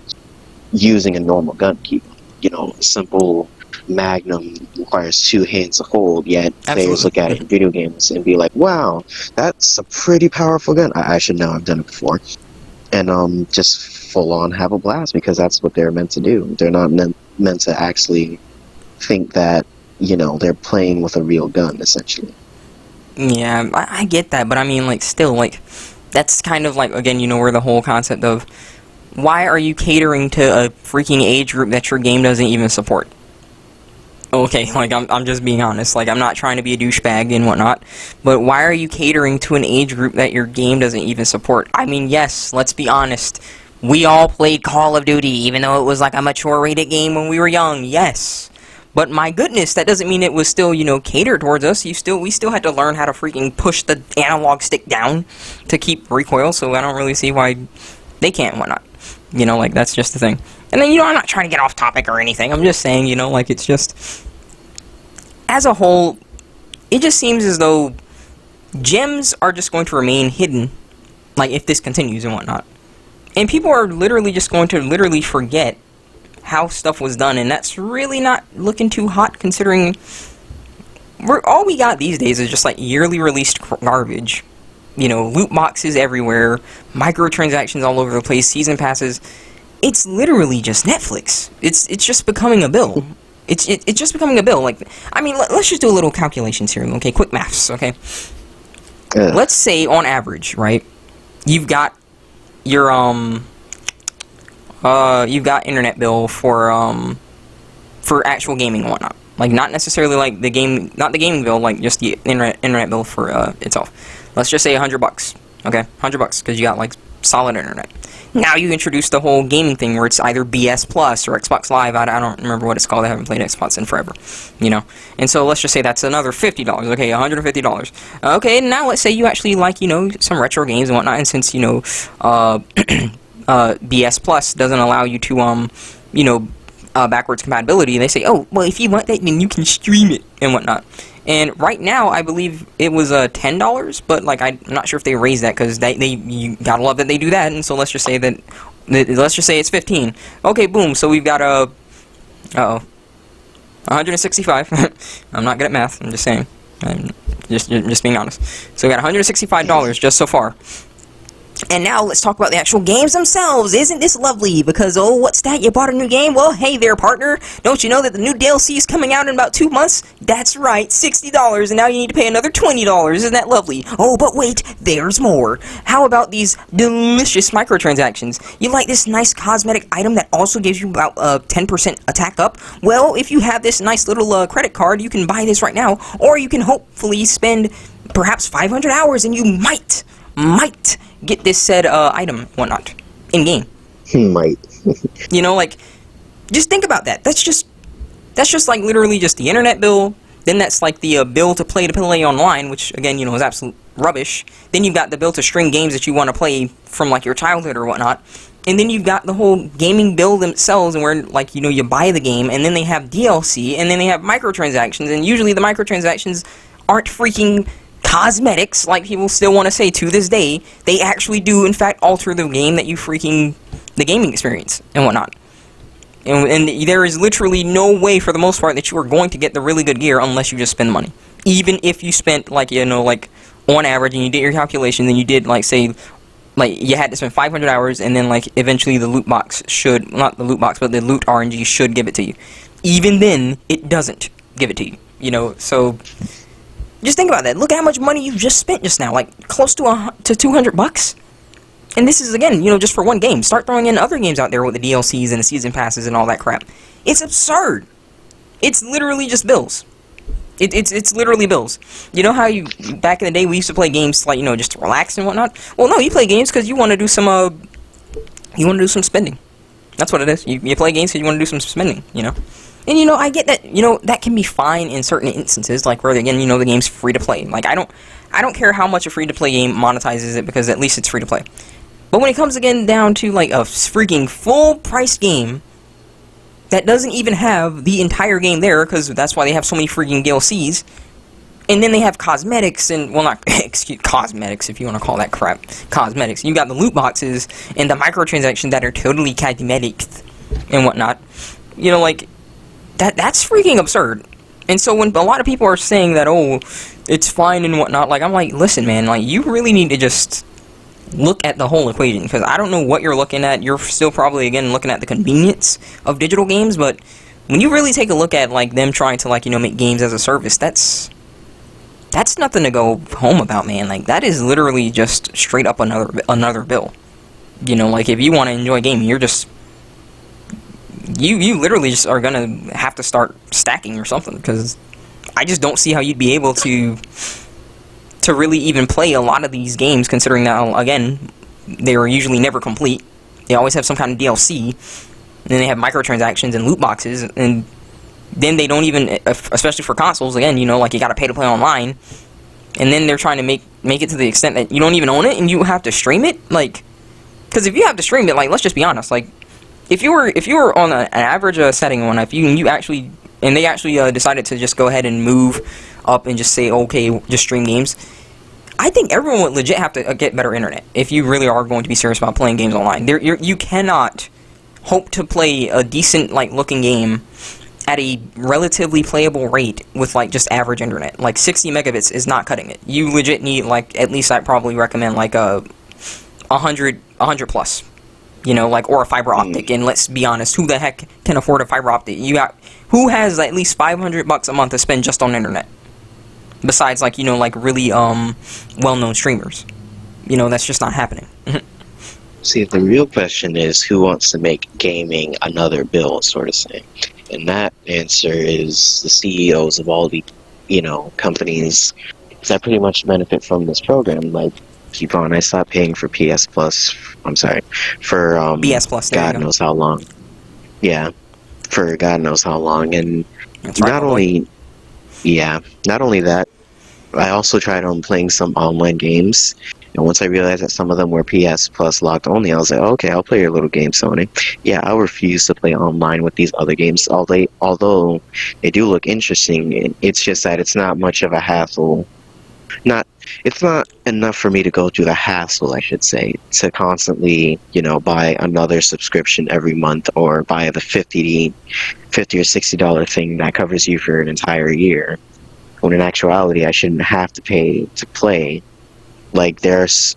using a normal gun keep. A simple Magnum requires 2 hands to hold, yet players look at it in video games and be like, wow, that's a pretty powerful gun. I should know, I've done it before. And just full on have a blast, because that's what they're meant to do. They're not meant to actually think that, they're playing with a real gun, essentially. Yeah, I get that, but I mean, like, still, like, that's kind of like, again, where the whole concept of, why are you catering to a freaking age group that your game doesn't even support? Okay, like, I'm just being honest, like, I'm not trying to be a douchebag and whatnot, but why are you catering to an age group that your game doesn't even support? I mean, yes, let's be honest, we all played Call of Duty, even though it was like a mature rated game when we were young, yes. But my goodness, that doesn't mean it was still, catered towards us. We still had to learn how to freaking push the analog stick down to keep recoil, so I don't really see why they can't and whatnot. Like, that's just the thing. And then, I'm not trying to get off topic or anything. I'm just saying, like, it's just, as a whole, it just seems as though gems are just going to remain hidden, like, if this continues and whatnot. And people are literally just going to forget how stuff was done, and that's really not looking too hot, considering all we got these days is just like yearly released garbage. Loot boxes everywhere, microtransactions all over the place, season passes. It's literally just Netflix. It's just becoming a bill. It's just becoming a bill. Like, I mean, let's just do a little calculations here. Okay, quick maths. Okay, let's say on average, right? You've got your you've got internet bill for actual gaming and whatnot. Like, not necessarily like not the gaming bill, like just the internet bill for itself. Let's just say $100. Okay, $100 because you got like solid internet. Now you introduce the whole gaming thing where it's either BS Plus or Xbox Live. I don't remember what it's called. I haven't played Xbox in forever, And so let's just say that's another $50. Okay, $150. Okay, now let's say you actually like some retro games and whatnot, and since BS Plus doesn't allow you to backwards compatibility, they say, oh, well, if you want that, then you can stream it and whatnot. And right now, I believe it was $10, but like I'm not sure if they raised that, because you gotta love that they do that. And so let's just say it's 15. Okay, boom. So we've got 165. I'm not good at math. I'm just saying. I'm just being honest. So we got $165 just so far. And now let's talk about the actual games themselves. Isn't this lovely? Because, oh, what's that? You bought a new game? Well, hey there, partner. Don't you know that the new DLC is coming out in about 2 months? That's right, $60, and now you need to pay another $20. Isn't that lovely? Oh, but wait, there's more. How about these delicious microtransactions? You like this nice cosmetic item that also gives you about 10% attack up? Well, if you have this nice little credit card, you can buy this right now, or you can hopefully spend perhaps 500 hours, and you might get this said item, whatnot, in game. Might. Like, just think about that. That's just like literally just the internet bill. Then that's like the bill to play online, which again, is absolute rubbish. Then you've got the bill to stream games that you want to play from like your childhood or whatnot. And then you've got the whole gaming bill themselves, and where like you buy the game, and then they have DLC, and then they have microtransactions, and usually the microtransactions aren't freaking cosmetics, like people still want to say to this day. They actually do, in fact, alter the game the gaming experience and whatnot. And there is literally no way, for the most part, that you are going to get the really good gear unless you just spend money. Even if you spent, like, on average, and you did your calculation, then you did, like, say, like, you had to spend 500 hours, and then, like, eventually the loot box should, not the loot box, but the loot RNG should give it to you. Even then, it doesn't give it to you, so just think about that. Look at how much money you just spent just now, like close to $200. And this is, again, just for one game. Start throwing in other games out there with the DLCs and the season passes and all that crap. It's absurd. It's literally just bills. It's literally bills. You know how back in the day we used to play games like, just to relax and whatnot? Well, no, you play games because you want to do some You want to do some spending. That's what it is. You play games because you want to do some spending, you know? And, I get that, that can be fine in certain instances, like where, again, the game's free to play. Like, I don't care how much a free-to-play game monetizes it, because at least it's free to play. But when it comes, again, down to, like, a freaking full-price game that doesn't even have the entire game there, because that's why they have so many freaking DLCs, and then they have cosmetics, and, well, not, excuse, cosmetics, if you want to call that crap, cosmetics. You got the loot boxes, and the microtransactions that are totally cosmetics, and whatnot. Like, that's freaking absurd. And so when a lot of people are saying that, oh, it's fine and whatnot, like, I'm like, listen, man, like, you really need to just look at the whole equation, because I don't know what you're looking at. You're still probably, again, looking at the convenience of digital games, but when you really take a look at, like, them trying to, like, make games as a service, that's nothing to go home about, man. Like, that is literally just straight up another bill. Like, if you want to enjoy gaming, you're just... You literally just are gonna have to start stacking or something, because I just don't see how you'd be able to really even play a lot of these games, considering that, again, they are usually never complete. They always have some kind of DLC, and then they have microtransactions and loot boxes, and then they don't even, especially for consoles, again, like, you gotta pay to play online, and then they're trying to make it to the extent that you don't even own it, and you have to stream it, like, because if you have to stream it, like, let's just be honest, like, if you were on an average setting one, if you actually, and they actually decided to just go ahead and move up and just say, okay, just stream games, I think everyone would legit have to get better internet if you really are going to be serious about playing games online. You cannot hope to play a decent, like, looking game at a relatively playable rate with, like, just average internet. Like, 60 megabits is not cutting it. You legit need, like, at least I'd probably recommend, like, 100 plus. Like, or a fiber optic. And let's be honest, who the heck can afford a fiber optic? Who has at least $500 a month to spend just on internet? Besides, like, like, really, well-known streamers. That's just not happening. See, the real question is, who wants to make gaming another bill, sort of thing? And that answer is the CEOs of all the, companies that pretty much benefit from this program. Like, keep on, I stopped paying for PS Plus, I'm sorry, for, BS Plus, God knows how long. Yeah, for God knows how long, and That's right, not only that, I also tried on playing some online games, and once I realized that some of them were PS Plus locked only, I was like, okay, I'll play your little game, Sony. Yeah, I'll refuse to play online with these other games, although they do look interesting. It's just that it's not much of a hassle. It's not enough for me to go through the hassle, I should say, to constantly, buy another subscription every month, or buy the $50 or $60 thing that covers you for an entire year. When in actuality, I shouldn't have to pay to play. Like, there's,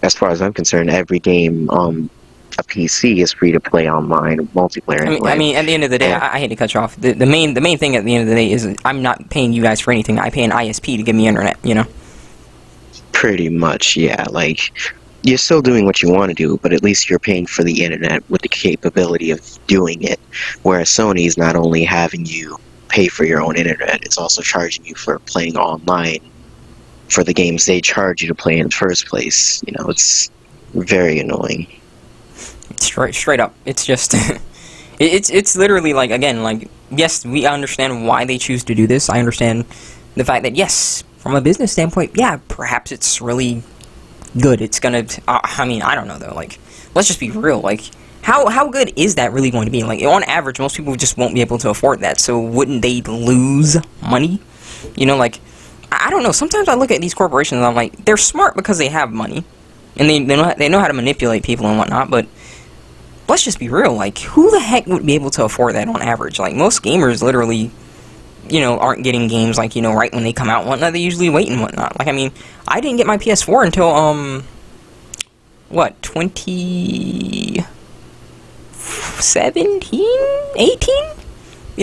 as far as I'm concerned, every game on a PC is free to play online, multiplayer. I mean, at the end of the day, I hate to cut you off. The main thing at the end of the day is I'm not paying you guys for anything. I pay an ISP to give me internet, Pretty much, yeah. Like, you're still doing what you want to do, but at least you're paying for the internet with the capability of doing it. Whereas Sony's not only having you pay for your own internet, it's also charging you for playing online for the games they charge you to play in the first place. It's very annoying. Straight up. It's just... it's literally, like, again, like, yes, we understand why they choose to do this. I understand the fact that, yes, from a business standpoint, yeah, perhaps it's really good. It's gonna... I mean, I don't know, though. Like, let's just be real. Like, how good is that really going to be? Like, on average, most people just won't be able to afford that, so wouldn't they lose money? Like, I don't know. Sometimes I look at these corporations and I'm like, they're smart because they have money, and they know how to manipulate people and whatnot, but let's just be real. Like, who the heck would be able to afford that on average? Like, most gamers literally... aren't getting games, like, right when they come out and whatnot. They usually wait and whatnot. Like, I mean, I didn't get my PS4 until, 2017? 18?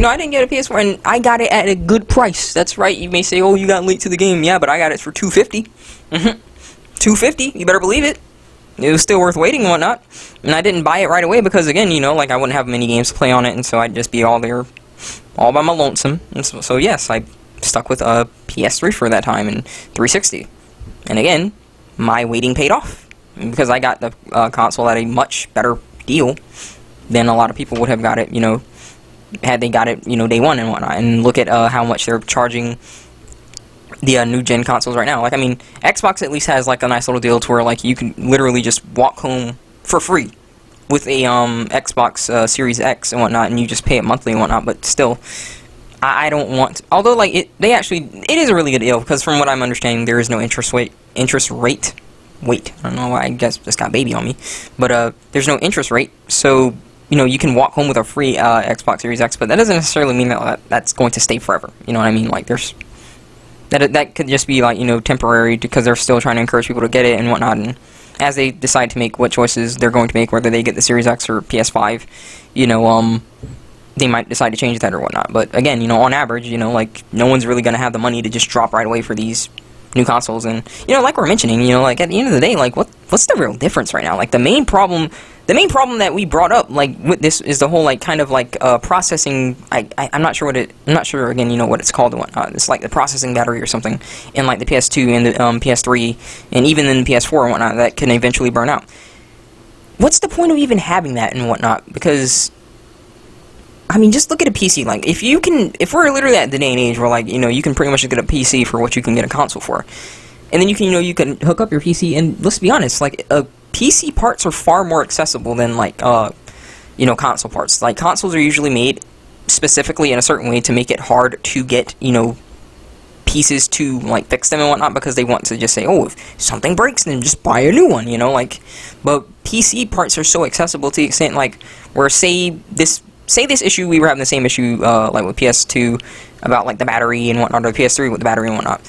I didn't get a PS4, and I got it at a good price. That's right. You may say, oh, you got late to the game. Yeah, but I got it for $250. $250. You better believe it. It was still worth waiting and whatnot. And I didn't buy it right away because, again, like, I wouldn't have many games to play on it, and so I'd just be all there all by my lonesome. And so yes, I stuck with a PS3 for that time and 360. And again, my waiting paid off. because I got the console at a much better deal than a lot of people would have got it, had they got it, day one and whatnot. And look at how much they're charging the new gen consoles right now. Like, I mean, Xbox at least has like a nice little deal to where like you can literally just walk home for free with a Xbox Series X and whatnot, and you just pay it monthly and whatnot. But still, I don't want to, although like it is a really good deal, because from what I'm understanding, there is no interest rate. Wait, I don't know why, I guess just got baby on me, but there's no interest rate, so you can walk home with a free Xbox Series X, but that doesn't necessarily mean that that's going to stay forever. You know what I mean? Like, there's that could just be like temporary, because they're still trying to encourage people to get it and whatnot, and as they decide to make what choices they're going to make, whether they get the Series X or PS5, they might decide to change that or whatnot. But again, on average, like, no one's really going to have the money to just drop right away for these new consoles. And like we're mentioning, like, at the end of the day, like, what's the real difference right now? Like, the main problem that we brought up, like, with this is the whole, like, kind of like processing. I'm not sure again, what it's called and whatnot. It's like the processing battery or something in like the PS2 and the PS3 and even in the PS4 and whatnot that can eventually burn out. What's the point of even having that and whatnot? Because, I mean, just look at a PC. Like, if we're literally at the day and age where, like, you can pretty much get a PC for what you can get a console for, and then you can hook up your PC, and let's be honest, like, PC parts are far more accessible than like console parts. Like, consoles are usually made specifically in a certain way to make it hard to get pieces to like fix them and whatnot, because they want to just say, oh, if something breaks, then just buy a new one, like. But PC parts are so accessible to the extent, like, where say this issue, we were having the same issue like with PS2 about like the battery and whatnot, or PS3 with the battery and whatnot.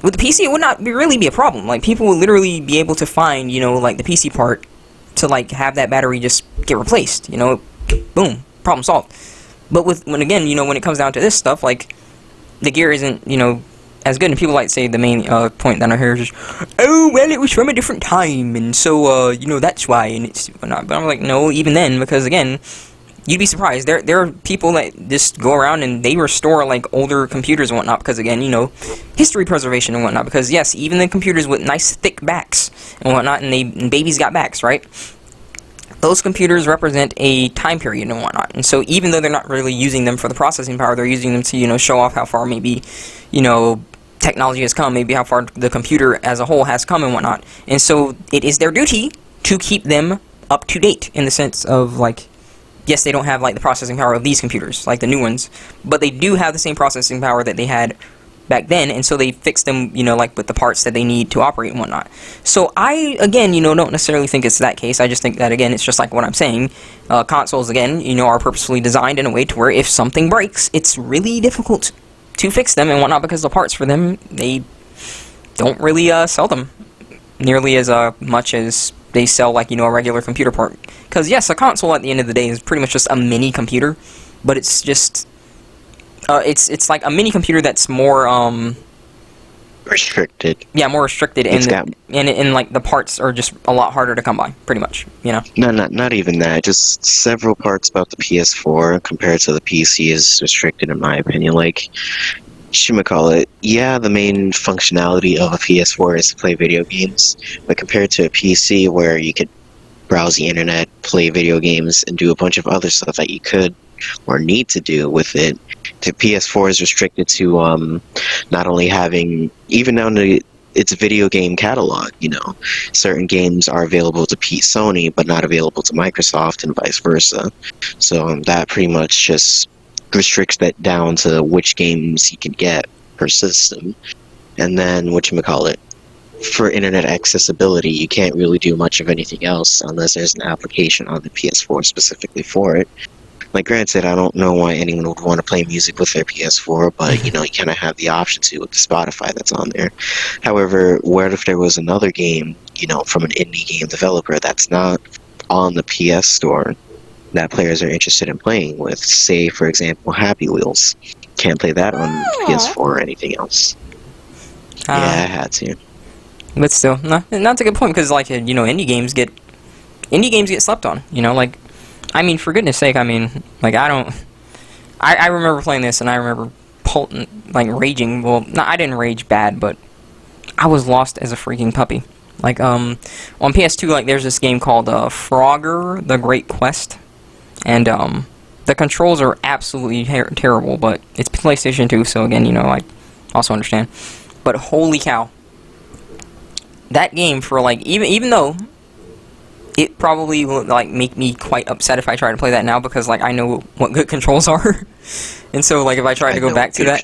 With the PC, it would not really be a problem. Like, people would literally be able to find, like, the PC part to, like, have that battery just get replaced, boom, problem solved. But when it comes down to this stuff, like, the gear isn't, as good, and people like to say the main point that I hear is just, oh, well, it was from a different time, and so, that's why, and it's whatnot. But I'm like, no, even then, because, again, you'd be surprised. There are people that just go around and they restore, like, older computers and whatnot, because, again, history preservation and whatnot, because, yes, even the computers with nice thick backs and whatnot, and babies got backs, right? Those computers represent a time period and whatnot, and so even though they're not really using them for the processing power, they're using them to, show off how far maybe, technology has come, maybe how far the computer as a whole has come and whatnot. And so it is their duty to keep them up to date, in the sense of, like, yes, they don't have, like, the processing power of these computers, like the new ones, but they do have the same processing power that they had back then, and so they fix them, like, with the parts that they need to operate and whatnot. So I, again, don't necessarily think it's that case. I just think that, again, it's just like what I'm saying. Consoles, again, are purposefully designed in a way to where if something breaks, it's really difficult to fix them and whatnot, because the parts for them, they don't really sell them nearly as much as they sell, like, a regular computer part. Because, yes, a console at the end of the day is pretty much just a mini computer, but it's just, it's like a mini computer that's more, restricted. Yeah, more restricted, and like, the parts are just a lot harder to come by, pretty much, No, not even that. Just several parts about the PS4 compared to the PC is restricted, in my opinion. Like, yeah, the main functionality of a PS4 is to play video games, but compared to a PC where you could browse the internet, play video games, and do a bunch of other stuff that you could or need to do with it, the PS4 is restricted to not only having, even down to its video game catalog, certain games are available to Sony, but not available to Microsoft, and vice versa. So that pretty much just restricts that down to which games you can get per system. And then for internet accessibility, you can't really do much of anything else unless there's an application on the PS4 specifically for it. Like, granted, I don't know why anyone would want to play music with their PS4, but, you kind of have the option to with the Spotify that's on there. However, what if there was another game, from an indie game developer that's not on the PS Store that players are interested in playing with? Say, for example, Happy Wheels. Can't play that on PS4 or anything else. Yeah, I had to. But still, no, that's a good point, because, like, indie games get slept on, like, I mean, for goodness sake, I mean, like, I remember playing this, and I remember raging. Well, no, I didn't rage bad, but I was lost as a freaking puppy. Like, on PS2, like, there's this game called, Frogger, The Great Quest, and, the controls are absolutely terrible, but it's PlayStation 2, so again, you know, I also understand. But holy cow. That game, for, like, even though it probably will, like, make me quite upset if I try to play that now, because, like, I know what good controls are. And so, like, if I try to go back to that...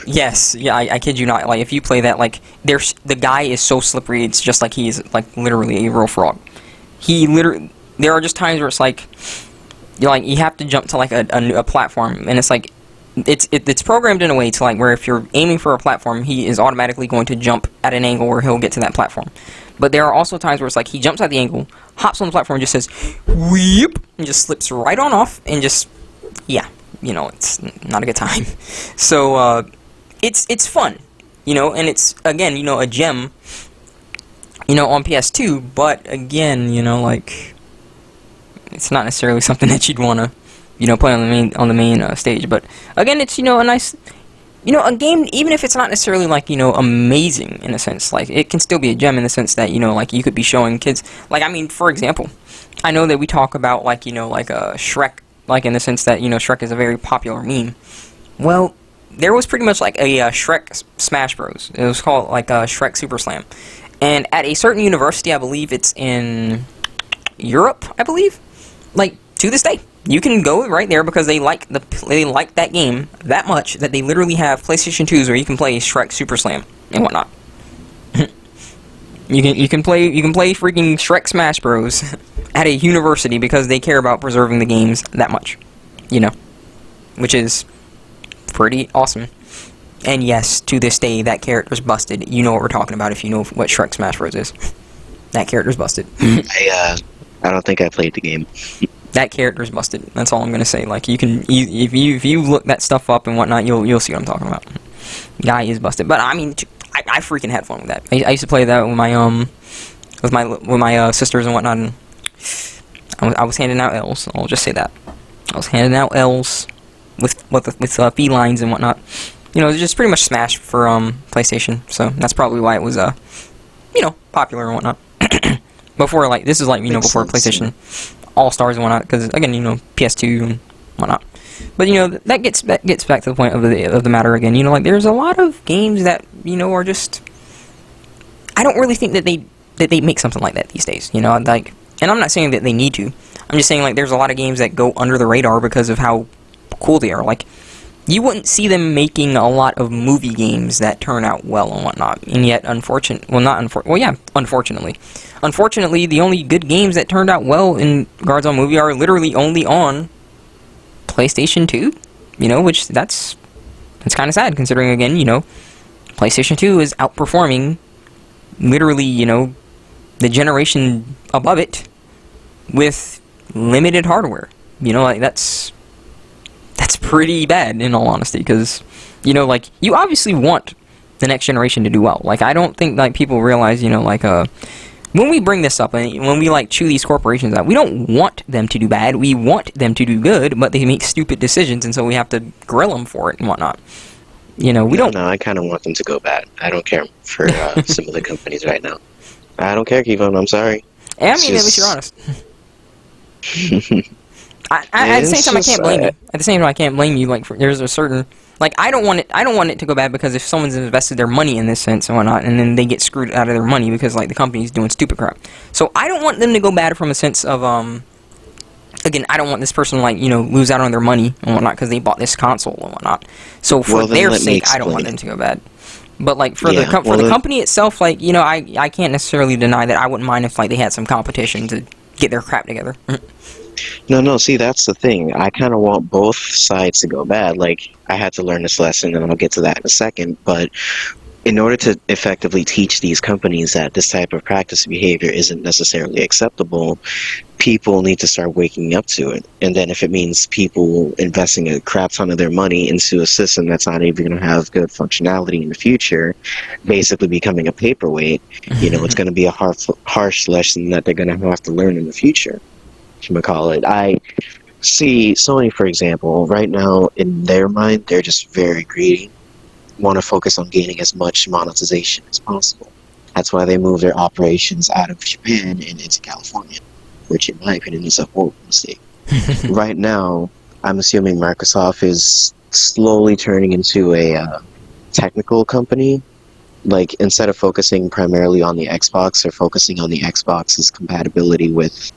Yes, yeah, I kid you not. Like, if you play that, like, the guy is so slippery, it's just like he is, like, literally a real frog. There are just times where it's like, you have to jump to, like, a platform, and it's like, it's programmed in a way to, like, where if you're aiming for a platform, he is automatically going to jump at an angle where he'll get to that platform. But there are also times where it's like, he jumps at the angle, hops on the platform, and just says, "Weep," and just slips right on off, and just, yeah, you know, it's not a good time. So, it's fun, you know, and it's, again, you know, a gem, you know, on PS2, but, again, you know, like, it's not necessarily something that you'd want to, you know, play on the main stage. But again, it's, you know, a nice, you know, a game, even if it's not necessarily, like, you know, amazing in a sense, like, it can still be a gem in the sense that, you know, like, you could be showing kids, like, I mean, for example, I know that we talk about, like, you know, like, Shrek, like, in the sense that, you know, Shrek is a very popular meme. Well, there was pretty much, like, a Shrek Smash Bros. It was called, like, Shrek Super Slam. And at a certain university, I believe it's in Europe, I believe, like, to this day, you can go right there because they like that game that much that they literally have PlayStation 2s where you can play Shrek Super Slam and whatnot. you can play freaking Shrek Smash Bros. At a university because they care about preserving the games that much, you know, which is pretty awesome. And yes, to this day, that character's busted. You know what we're talking about if you know what Shrek Smash Bros. Is. That character's busted. I don't think I played the game. That character's busted. That's all I'm gonna say. Like, you can, if you look that stuff up and whatnot, you'll see what I'm talking about. Guy is busted. But I mean, I freaking had fun with that. I used to play that with my sisters and whatnot. And I was handing out L's. I'll just say that. I was handing out L's with felines and whatnot. You know, just pretty much Smash for PlayStation. So that's probably why it was you know, popular and whatnot. Before, like, this is like, you know, before PlayStation All-Stars and whatnot, because again, you know, PS2 and whatnot. But, you know, that gets back to the point of the matter again. You know, like, there's a lot of games that, you know, are just, I don't really think that they make something like that these days. You know, like, and I'm not saying that they need to. I'm just saying, like, there's a lot of games that go under the radar because of how cool they are. Like, you wouldn't see them making a lot of movie games that turn out well and whatnot. And yet, unfortunately, the only good games that turned out well in regards on movie are literally only on PlayStation 2. You know, which that's kind of sad considering, again, you know, PlayStation 2 is outperforming literally, you know, the generation above it with limited hardware. You know, like, that's pretty bad, in all honesty, because, you know, like, you obviously want the next generation to do well. Like, I don't think, like, people realize, you know, like, when we bring this up, and when we, like, chew these corporations out, we don't want them to do bad, we want them to do good, but they make stupid decisions, and so we have to grill them for it and whatnot. You know, we don't... No, I kind of want them to go bad. I don't care for some of the companies right now. I don't care, Kevon, I'm sorry. I mean, at least you're honest. At the same time, I can't blame you. At the same time, I can't blame you. Like, there's a certain, like, I don't want it to go bad because if someone's invested their money in this sense and whatnot, and then they get screwed out of their money because, like, the company's doing stupid crap. So I don't want them to go bad from a sense of, again, I don't want this person, like, you know, lose out on their money and whatnot because they bought this console and whatnot. So for their sake, I don't want them to go bad. But, like, for the company itself, like, you know, I can't necessarily deny that I wouldn't mind if, like, they had some competition to get their crap together. No, see, that's the thing. I kind of want both sides to go bad. Like, I had to learn this lesson, and I'll get to that in a second, but in order to effectively teach these companies that this type of practice behavior isn't necessarily acceptable, people need to start waking up to it. And then if it means people investing a crap ton of their money into a system that's not even going to have good functionality in the future, basically becoming a paperweight, you know, it's going to be a harsh lesson that they're going to have to learn in the future. I see Sony, for example, right now in their mind, they're just very greedy, want to focus on gaining as much monetization as possible. That's why they moved their operations out of Japan and into California, which in my opinion is a horrible mistake. Right now, I'm assuming Microsoft is slowly turning into a technical company. Like, instead of focusing primarily on the Xbox, they're focusing on the Xbox's compatibility with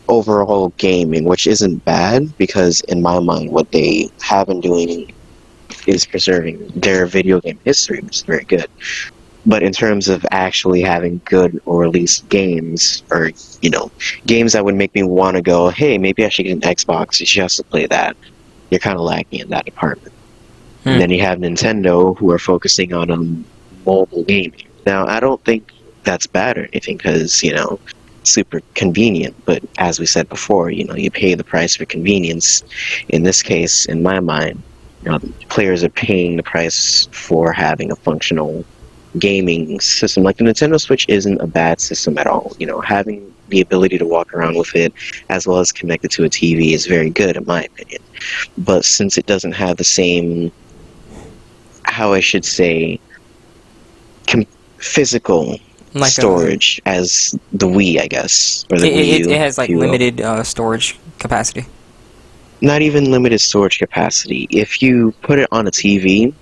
overall gaming, which isn't bad, because in my mind, what they have been doing is preserving their video game history, which is very good. But in terms of actually having good or released games, or, games that would make me want to go, hey, maybe I should get an Xbox just to play that, you're kind of lacking in that department. And then you have Nintendo, who are focusing on mobile gaming. Now, I don't think that's bad or anything, because, super convenient. But as we said before, you pay the price for convenience. In this case, in my mind, players are paying the price for having a functional gaming system. Like the Nintendo Switch isn't a bad system at all. Having the ability to walk around with it as well as connect it to a TV is very good in my opinion. But since it doesn't have the same, how I should say, physical like storage as the Wii, I guess, or the Wii U, it has like if you will. limited storage capacity. Not even limited storage capacity. If you put it on a TV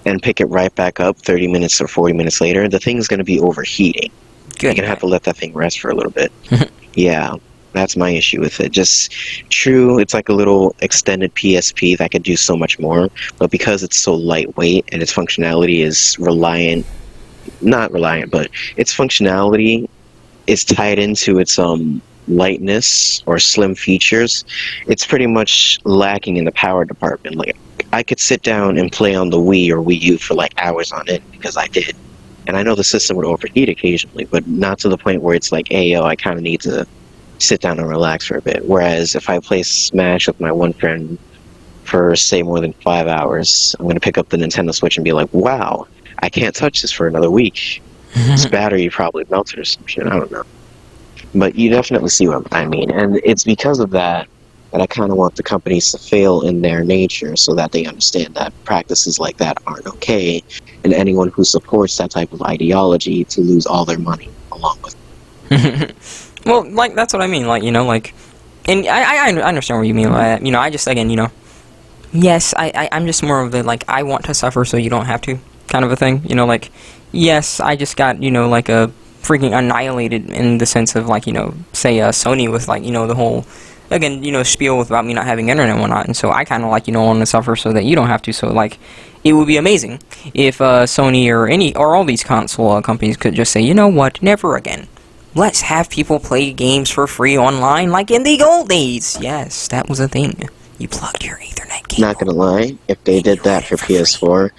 and pick it right back up 30 minutes or 40 minutes later, the thing's going to be overheating. You're going to have to let that thing rest for a little bit. Yeah, that's my issue with it. Just true, it's like a little extended PSP that could do so much more, but because it's so lightweight and its functionality is not reliant, but its functionality is tied into its lightness or slim features, it's pretty much lacking in the power department. Like, I could sit down and play on the Wii or Wii U for like hours on it, because I did. And I know the system would overheat occasionally, but not to the point where it's like, hey, yo, I kind of need to sit down and relax for a bit. Whereas if I play Smash with my one friend for, say, more than 5 hours, I'm going to pick up the Nintendo Switch and be like, wow, I can't touch this for another week. This battery probably melted or some shit, I don't know. But you definitely see what I mean. And it's because of that I kind of want the companies to fail in their nature, so that they understand that practices like that aren't okay, and anyone who supports that type of ideology to lose all their money along with it. Well, like, that's what I mean, like, and I understand what you mean by that. I just, again, yes, I'm just more of the, like, I want to suffer so you don't have to kind of a thing, like, yes, I just got, like, a freaking annihilated in the sense of, like, say, Sony with, like, the whole, again, spiel about me not having internet and whatnot, and so I kind of, like, want to suffer so that you don't have to, so, like, it would be amazing if, Sony or all these console companies could just say, you know what, never again. Let's have people play games for free online like in the old days. Yes, that was a thing. You plugged your Ethernet cable. Not gonna lie, if they did that for PS4,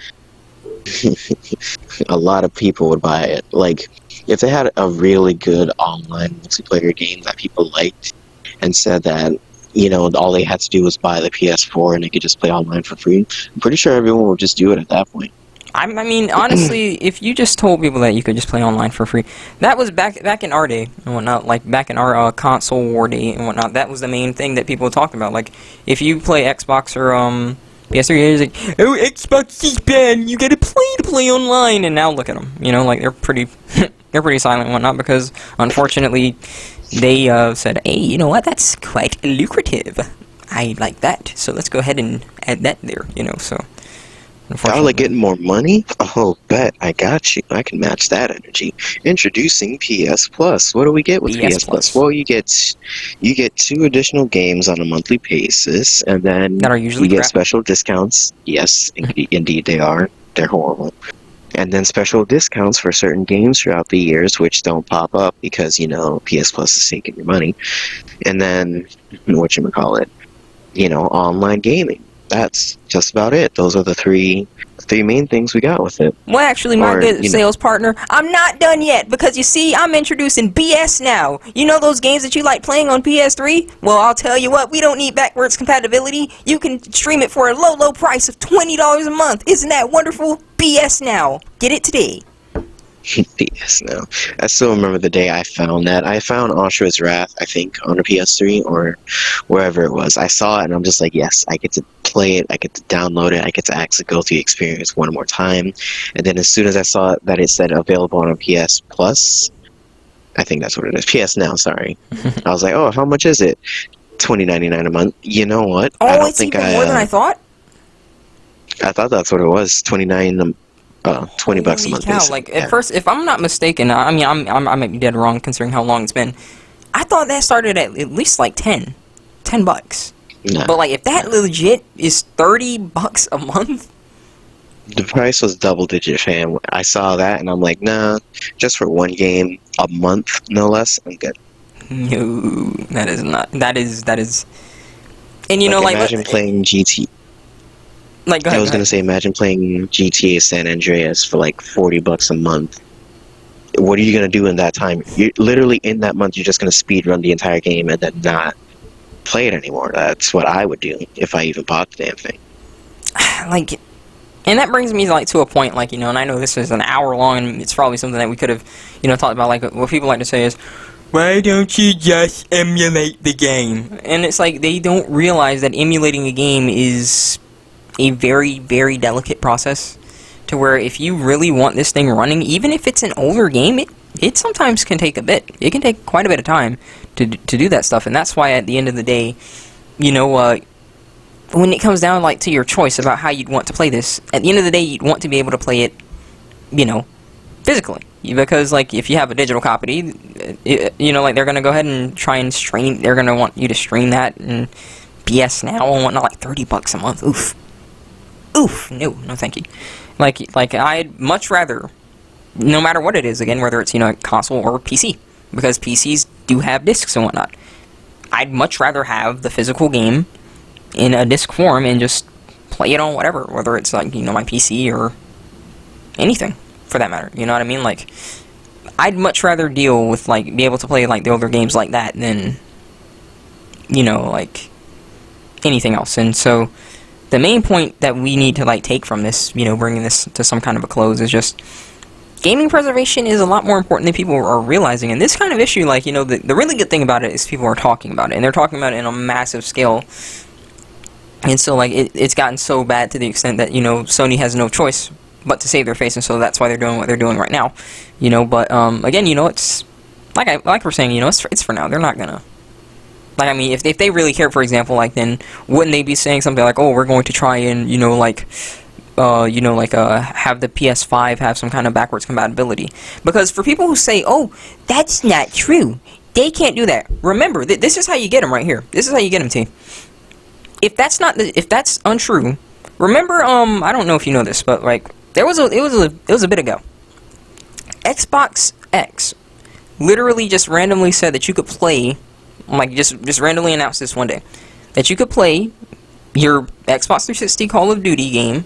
a lot of people would buy it. Like, if they had a really good online multiplayer game that people liked, and said that, all they had to do was buy the PS4 and they could just play online for free, I'm pretty sure everyone would just do it at that point. I mean, honestly, if you just told people that you could just play online for free, that was back in our day and whatnot, like back in our console war day and whatnot, that was the main thing that people talked about. Like, if you play Xbox or PS3, it's like, oh, Xbox is bad, you gotta play online, and now look at them, like, they're pretty silent and whatnot, because, unfortunately, they said, hey, you know what, that's quite lucrative. I like that, so let's go ahead and add that there, so... Y'all like getting more money? Oh, bet. I got you. I can match that energy. Introducing PS Plus. What do we get with PS Plus? Well, you get 2 additional games on a monthly basis, and then that are usually you get special discounts. Yes, indeed they are. They're horrible. And then special discounts for certain games throughout the years, which don't pop up because, PS Plus is taking your money. And then, whatchamacallit, online gaming. That's just about it. Those are the three main things we got with it. Well, actually, my good sales partner, I'm not done yet, because you see, I'm introducing BS now. You know those games that you like playing on PS3? Well, I'll tell you what, we don't need backwards compatibility. You can stream it for a low price of $20 a month. Isn't that wonderful? BS now. Get it today. PS now. I still remember the day I found that. I found Ashura's Wrath, I think, on a PS3 or wherever it was. I saw it and I'm just like, yes, I get to play it, I get to download it, I get to actually go through the experience one more time. And then as soon as I saw that it said available on a PS Plus, I think that's what it is. PS Now, sorry. I was like, oh, how much is it? $20.99 a month. You know what? I Oh, don't it's think even more than I thought? I thought that's what it was. 20 bucks a Holy month, cow! basically. Like Yeah. at first, if I'm not mistaken, I mean, I might be dead wrong considering how long it's been. I thought that started at least like 10 bucks. No, But like, if that no. legit is $30 a month, The price was double digit, fam. I saw that and I'm like, nah, just for one game a month, no less, I'm good. no, that is not. That is. And you know, Like, like, imagine playing GT. like, go I ahead, go was gonna ahead. say, imagine playing GTA San Andreas for like 40 bucks a month. What are you gonna do in that time? You're literally in that month, you're just gonna speed run the entire game and then not play it anymore. That's what I would do if I even bought the damn thing. Like, and that brings me like to a point, like, you know, and I know this is an hour long, and it's probably something that we could have, you know, talked about. Like, what people like to say is, why don't you just emulate the game? And it's like they don't realize that emulating a game is a very, very delicate process. To where if you really want this thing running, even if it's an older game, it sometimes can take a bit. It can take quite a bit of time to do that stuff, and that's why at the end of the day, you know, when it comes down like to your choice about how you'd want to play this, at the end of the day, you'd want to be able to play it, you know, physically. Because like if you have a digital copy, you know, like they're gonna go ahead and try and stream. They're gonna want you to stream that and PS Now and whatnot, like $30 a month. Oof, oof. No, no, thank you. Like I'd much rather, no matter what it is, again, whether it's, you know, console or PC, because PCs do have discs and whatnot. I'd much rather have the physical game in a disc form and just play it on whatever, whether it's like, you know, my PC or anything for that matter. You know what I mean? Like, I'd much rather deal with like be able to play like the older games like that than, you know, like anything else. And so the main point that we need to like take from this, you know, bringing this to some kind of a close, is just gaming preservation is a lot more important than people are realizing. And this kind of issue, like, you know, the really good thing about it is people are talking about it, and they're talking about it in a massive scale. And so, like, it's gotten so bad to the extent that, you know, Sony has no choice but to save their face, and so that's why they're doing what they're doing right now. You know, but, again, you know, it's, like we're saying, you know, it's for now. They're not gonna, like, I mean, if they really cared, for example, like, then wouldn't they be saying something like, oh, we're going to try and, you know, like, have the PS5 have some kind of backwards compatibility? Because for people who say, oh, that's not true, they can't do that. Remember, this is how you get them right here. This is how you get them, T. If that's untrue, remember, I don't know if you know this, but like it was a bit ago. Xbox X literally just randomly said that you could play, like just randomly announced this one day, that you could play your Xbox 360 Call of Duty game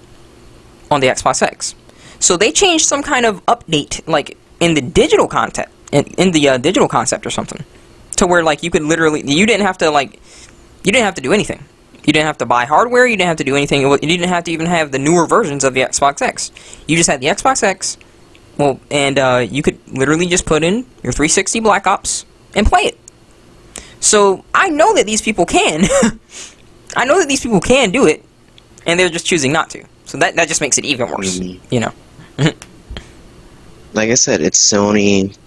on the Xbox X. So they changed some kind of update, like in the digital content, in the digital concept or something, to where like you could literally, you didn't have to do anything. You didn't have to buy hardware. You didn't have to do anything. You didn't have to even have the newer versions of the Xbox X. You just had the Xbox X. Well, and you could literally just put in your 360 Black Ops and play it. So I know that these people can. I know that these people can do it, and they're just choosing not to. So that just makes it even worse. You know. Like I said, it's Sony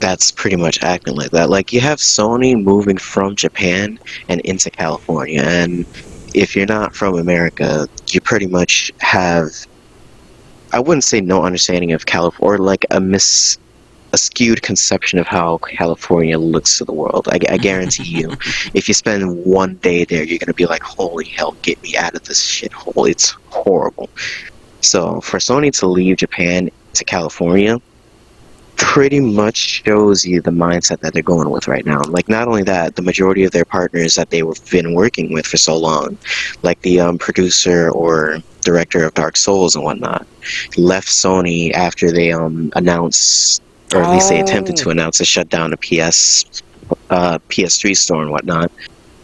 that's pretty much acting like that. Like, you have Sony moving from Japan and into California, and if you're not from America, you pretty much have, I wouldn't say no understanding of California, or like a skewed conception of how California looks to the world. I guarantee you, if you spend one day there, you're gonna be like, holy hell, get me out of this shithole. It's horrible. So for Sony to leave Japan to California pretty much shows you the mindset that they're going with right now. Like, not only that, the majority of their partners that they've been working with for so long, like the producer or director of Dark Souls and whatnot, left Sony after they announced, or at least they attempted to announce, a shutdown of PS PS3 store and whatnot.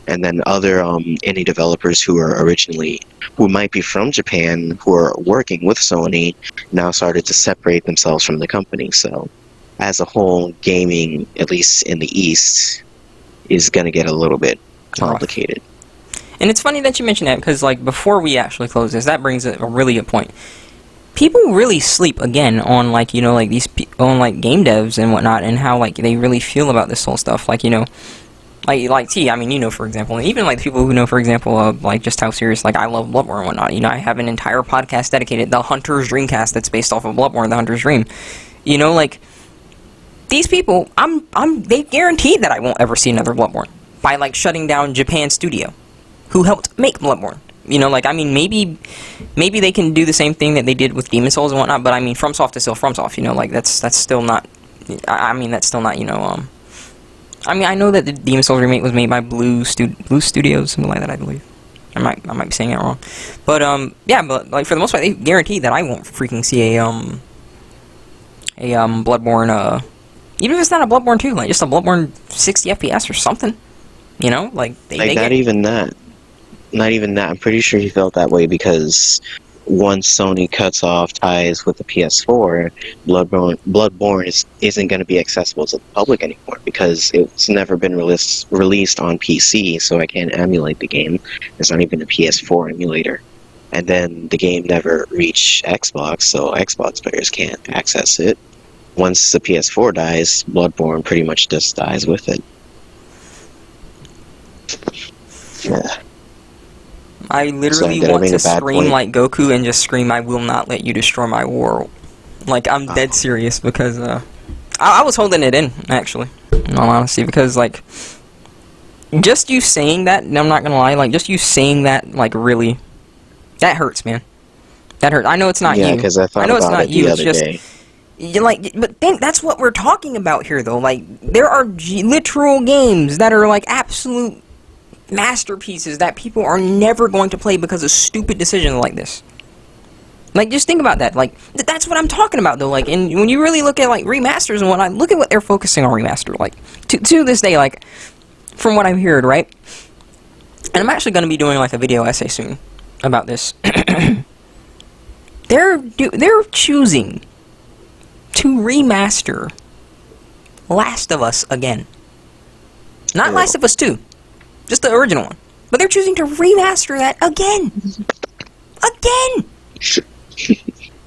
and then other indie developers who might be from Japan, who are working with Sony, now started to separate themselves from the company. So, as a whole, gaming, at least in the East, is going to get a little bit complicated. And it's funny that you mention that, because, like, before we actually close this, that brings a really good point. People really sleep, again, on, like, you know, like, on, like, game devs and whatnot, and how, like, they really feel about this whole stuff. Like, you know, like T, I mean, you know, for example, and even, like, people who know, for example, of, like, just how serious, like, I love Bloodborne and whatnot. You know, I have an entire podcast dedicated, the Hunter's Dreamcast, that's based off of Bloodborne, the Hunter's Dream. You know, like, these people, they guaranteed that I won't ever see another Bloodborne by, like, shutting down Japan Studio, who helped make Bloodborne. You know, like, I mean, maybe they can do the same thing that they did with Demon's Souls and whatnot, but I mean, FromSoft is still FromSoft, you know, like, that's still not, I mean, that's still not, you know, I mean, I know that the Demon's Souls remake was made by Blue Studios, something like that, I believe. I might be saying it wrong. But, yeah, but, like, for the most part, they guaranteed that I won't freaking see a Bloodborne, even if it's not a Bloodborne 2, like, just a Bloodborne 60 FPS or something, you know, like, Not even that. I'm pretty sure he felt that way because once Sony cuts off ties with the PS4, Bloodborne isn't going to be accessible to the public anymore because it's never been released on PC, so I can't emulate the game. There's not even a PS4 emulator. And then the game never reached Xbox, so Xbox players can't access it. Once the PS4 dies, Bloodborne pretty much just dies with it. Yeah. I literally want to scream like Goku and just scream, "I will not let you destroy my world." Like, I'm dead serious, because I was holding it in, actually, in all honesty, because, like, just you saying that, I'm not gonna lie, like, just you saying that, like, really, that hurts, man. That hurts. I know it's not you. Yeah, because I thought about it the other day. You like, but think that's what we're talking about here, though. Like, there are literal games that are, like, absolute masterpieces that people are never going to play because of stupid decisions like this. Like, just think about that. Like, that's what I'm talking about, though. Like, and when you really look at, like, remasters and whatnot, look at what they're focusing on remaster. Like, to this day, like, from what I've heard, right? And I'm actually going to be doing, like, a video essay soon about this. They're choosing to remaster Last of Us again. Not Last of Us 2. Just the original one. But they're choosing to remaster that again. Again!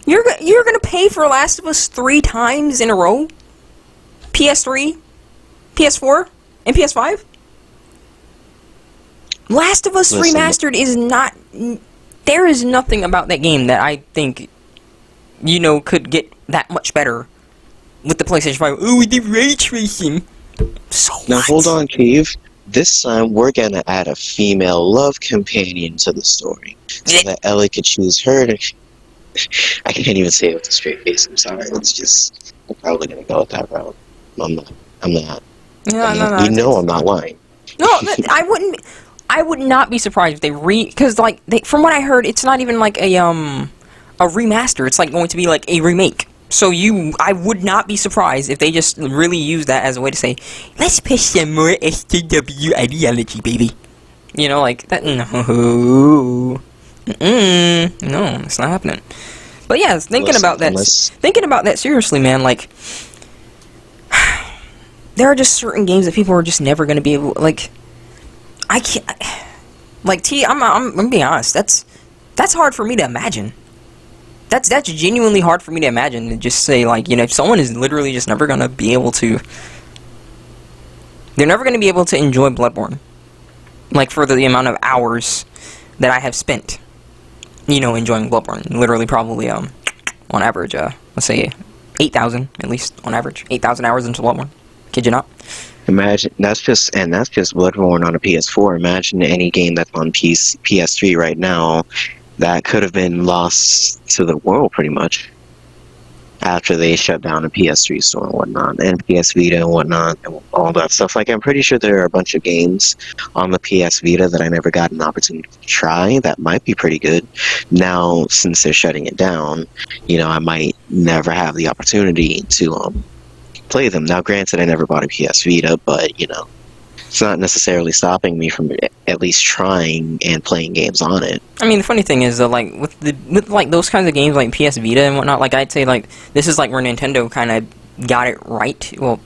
You're gonna pay for Last of Us 3 times in a row? PS3, PS4, and PS5? Last of Us Remastered is not... There is nothing about that game that I think, you know, could get that much better with the PlayStation 5. Oh, we did ray tracing. So now what? hold on, Keeve. This time we're gonna add a female love companion to the story, so that Ellie could choose her to... I can't even say it with a straight face, I'm sorry. It's just... I'm probably gonna go with that route. I'm not. No, you know I'm not lying. No, I would not be surprised if they because, like, from what I heard, it's not even like a remaster. It's like going to be like a remake. So I would not be surprised if they just really use that as a way to say, let's push some more SJW ideology, baby. You know, like, that, no. No, it's not happening. But yeah, thinking about that seriously, man, like, there are just certain games that people are just never going to be able, like, I can't, like, I'm being honest, that's hard for me to imagine. That's genuinely hard for me to imagine, to just say, like, you know, if someone is literally just never gonna be able to... They're never gonna be able to enjoy Bloodborne. Like, for the amount of hours that I have spent, you know, enjoying Bloodborne. Literally, probably, on average, let's say, 8,000, at least, on average. 8,000 hours into Bloodborne. Kid you not? Imagine, that's just Bloodborne on a PS4. Imagine any game that's on PS3 right now that could have been lost to the world, pretty much, after they shut down a PS3 store and whatnot, and PS Vita and whatnot, and all that stuff. Like, I'm pretty sure there are a bunch of games on the PS Vita that I never got an opportunity to try that might be pretty good. Now, since they're shutting it down, you know, I might never have the opportunity to play them. Now, granted, I never bought a PS Vita, but, you know, It's not necessarily stopping me from at least trying and playing games on it. I mean, the funny thing is, though, like, with like, those kinds of games, like PS Vita and whatnot, like, I'd say, like, this is, like, where Nintendo kind of got it right. Well,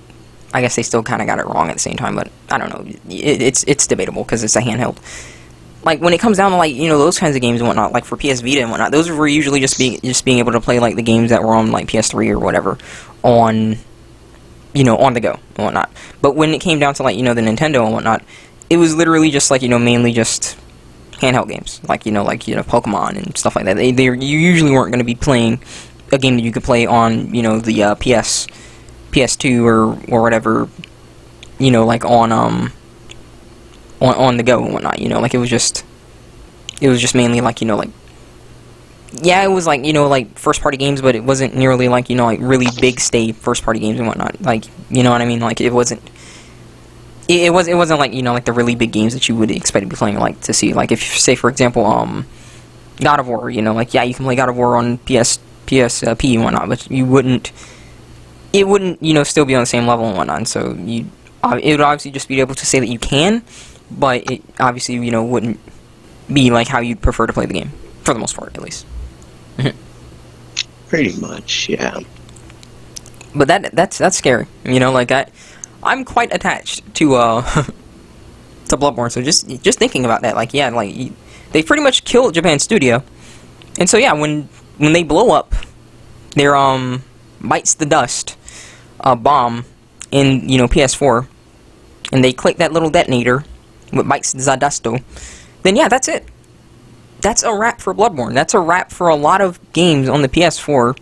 I guess they still kind of got it wrong at the same time, but I don't know. It's debatable, because it's a handheld. Like, when it comes down to, like, you know, those kinds of games and whatnot, like, for PS Vita and whatnot, those were usually just being able to play, like, the games that were on, like, PS3 or whatever, on, you know, on the go and whatnot. But when it came down to, like, you know, the Nintendo and whatnot, it was literally just, like, you know, mainly just handheld games, like, you know, Pokemon and stuff like that. You usually weren't going to be playing a game that you could play on, you know, the PS2 or whatever, you know, like, on the go and whatnot, you know, like, it was just mainly, like, you know, like, yeah, it was, like, you know, like, first-party games, but it wasn't nearly, like, you know, like, really big stay first-party games and whatnot, like, you know what I mean, like, it wasn't like, you know, like, the really big games that you would expect to be playing, like, to see, like, if, say, for example, God of War, you know, like, yeah, you can play God of War on PSP and whatnot, but it wouldn't, you know, still be on the same level and whatnot, and so it would obviously just be able to say that you can, but it obviously, you know, wouldn't be like how you'd prefer to play the game, for the most part, at least. Pretty much, yeah. But that's scary, you know, like, I'm quite attached to to Bloodborne, so just thinking about that, like, yeah, like, they pretty much killed Japan Studio, and so, yeah, when they blow up their, bites the dust, bomb in, you know, PS4, and they click that little detonator, what bites the Zadasto, then yeah, that's it. That's a wrap for Bloodborne. That's a wrap for a lot of games on the PS4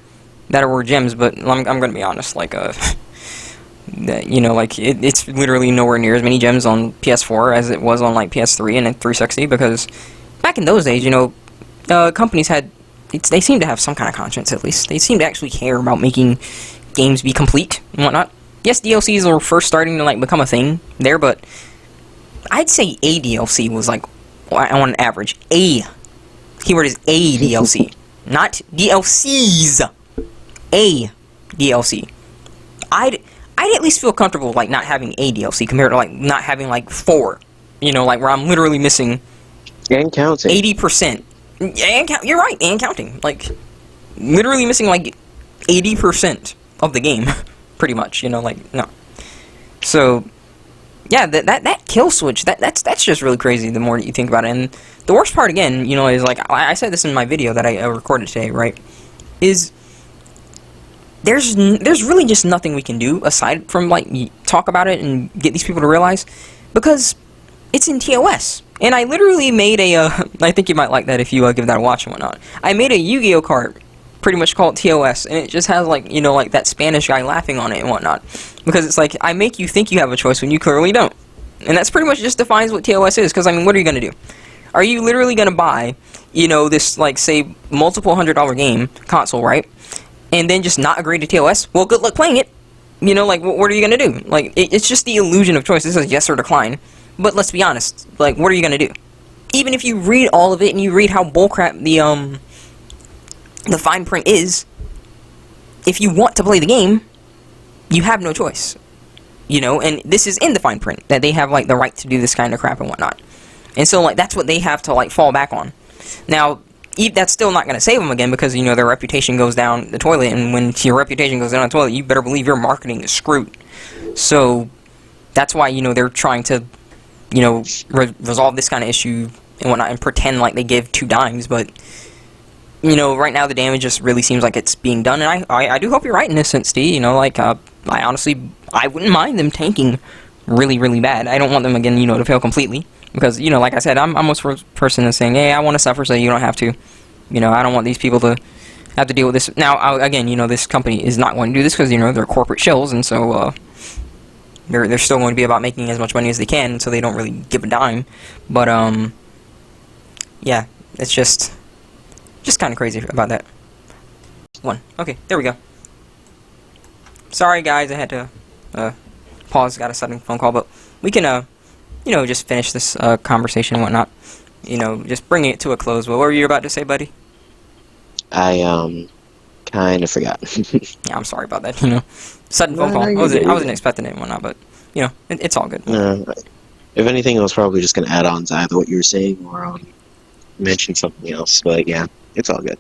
that were gems, but I'm gonna be honest, like, that, you know, like, it's literally nowhere near as many gems on PS4 as it was on, like, PS3 and 360, because back in those days, you know, companies they seemed to have some kind of conscience, at least. They seemed to actually care about making games be complete and whatnot. Yes, DLCs were first starting to, like, become a thing there, but I'd say a DLC was, like, on average, keyword is a DLC, not DLCs, a DLC. I'd at least feel comfortable, like, not having a DLC compared to, like, not having, like, 4, you know, like, where I'm literally missing And counting. 80%. You're right, and counting. Like, literally missing, like, 80% of the game, pretty much, you know, like, no. So, yeah, that kill switch, that's just really crazy the more you think about it. And the worst part, again, you know, is, like, I said this in my video that I recorded today, right, is there's really just nothing we can do aside from, like, talk about it and get these people to realize, because it's in TOS. And I literally made I think you might like that if you give that a watch and whatnot. I made a Yu-Gi-Oh card, pretty much called TOS, and it just has, like, you know, like, that Spanish guy laughing on it and whatnot. Because it's like, I make you think you have a choice when you clearly don't. And that's pretty much just defines what TOS is, because, I mean, what are you going to do? Are you literally going to buy, you know, this, like, say, multiple $100 game console, right? And then just not agree to TOS? Well, good luck playing it. You know, like, what are you going to do? Like, it's just the illusion of choice. This is yes or decline. But let's be honest, like, what are you going to do? Even if you read all of it and you read how bullcrap the fine print is, if you want to play the game, you have no choice. You know, and this is in the fine print, that they have, like, the right to do this kind of crap and whatnot. And so, like, that's what they have to, like, fall back on. Now, that's still not going to save them again, because, you know, their reputation goes down the toilet, and when your reputation goes down the toilet, you better believe your marketing is screwed. So, that's why, you know, they're trying to, you know, resolve this kind of issue and whatnot, and pretend like they give 2 dimes, but, you know, right now the damage just really seems like it's being done, and I do hope you're right in this sense, Steve. You know, like, I honestly, I wouldn't mind them tanking really, really bad. I don't want them, again, you know, to fail completely, because, you know, like I said, I'm almost the person that's saying, hey, I want to suffer so you don't have to. You know, I don't want these people to have to deal with this. Now, again, you know, this company is not going to do this, because, you know, they're corporate shills, and so, they're still going to be about making as much money as they can, so they don't really give a dime. But, yeah, it's just kind of crazy about that. Okay, there we go. Sorry, guys, I had to pause, got a sudden phone call, but we can, you know, just finish this conversation and whatnot. You know, just bringing it to a close. What were you about to say, buddy? I, kind of forgot. Yeah, I'm sorry about that, you know. Sudden phone call. I wasn't expecting it and whatnot, but, you know, it's all good. If anything, I was probably just going to add on to either what you were saying or mention something else. But yeah, it's all good.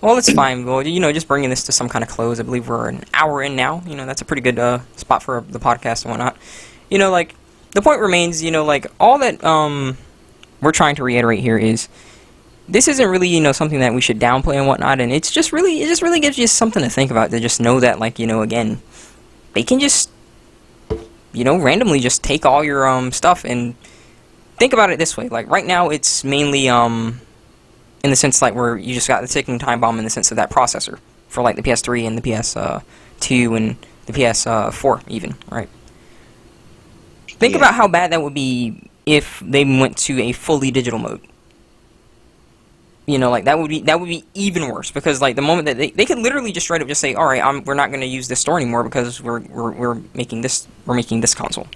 Well, it's fine. Well, just bringing this to some kind of close. I believe we're an hour in now. That's a pretty good spot for the podcast and whatnot. Like, the point remains, like, all that we're trying to reiterate here is this isn't really, something that we should downplay and whatnot, and it just really gives you something to think about, to just know that, like, again, they can just, randomly just take all your stuff. And think about it this way. Like, right now, it's mainly, in the sense, like, where you just got the ticking time bomb in the sense of that processor for, like, the PS3 and the PS2 and the PS4 even, right? Think about how bad that would be if they went to a fully digital mode. Like, that would be even worse, because, like, the moment that they could literally just straight up just say, all right, we're not going to use this store anymore because we're making this console.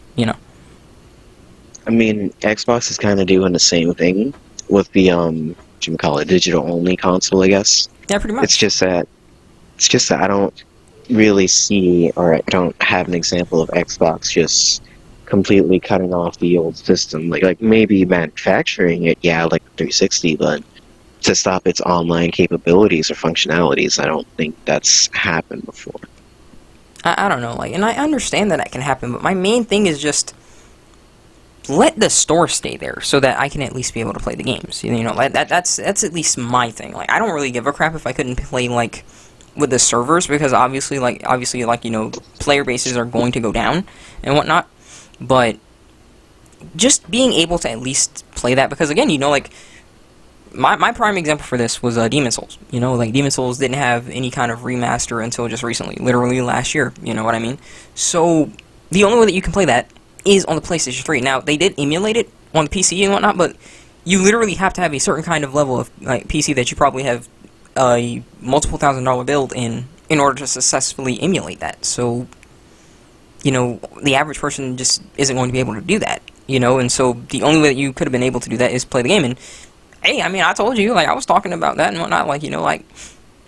I mean, Xbox is kind of doing the same thing with the what you call it, digital only console, I guess. Yeah, pretty much. It's just that I don't really see, or I don't have an example of Xbox just completely cutting off the old system. Like maybe manufacturing it, yeah, like 360, but to stop its online capabilities or functionalities, I don't think that's happened before. I don't know, like, and I understand that can happen, but my main thing is just let the store stay there so that I can at least be able to play the games. That's at least my thing. Like, I don't really give a crap if I couldn't play, like, with the servers, because obviously, player bases are going to go down and whatnot. But just being able to at least play that, because again, like, my prime example for this was Demon's Souls. Like, Demon's Souls didn't have any kind of remaster until just recently, literally last year. You know what I mean? So the only way that you can play that is on the PlayStation 3. Now, they did emulate it on the PC and whatnot, but you literally have to have a certain kind of level of, like, PC that you probably have a multiple $1,000 build in order to successfully emulate that. So, the average person just isn't going to be able to do that. And so the only way that you could have been able to do that is play the game. And hey, I mean, I told you, like, I was talking about that and whatnot, like, like,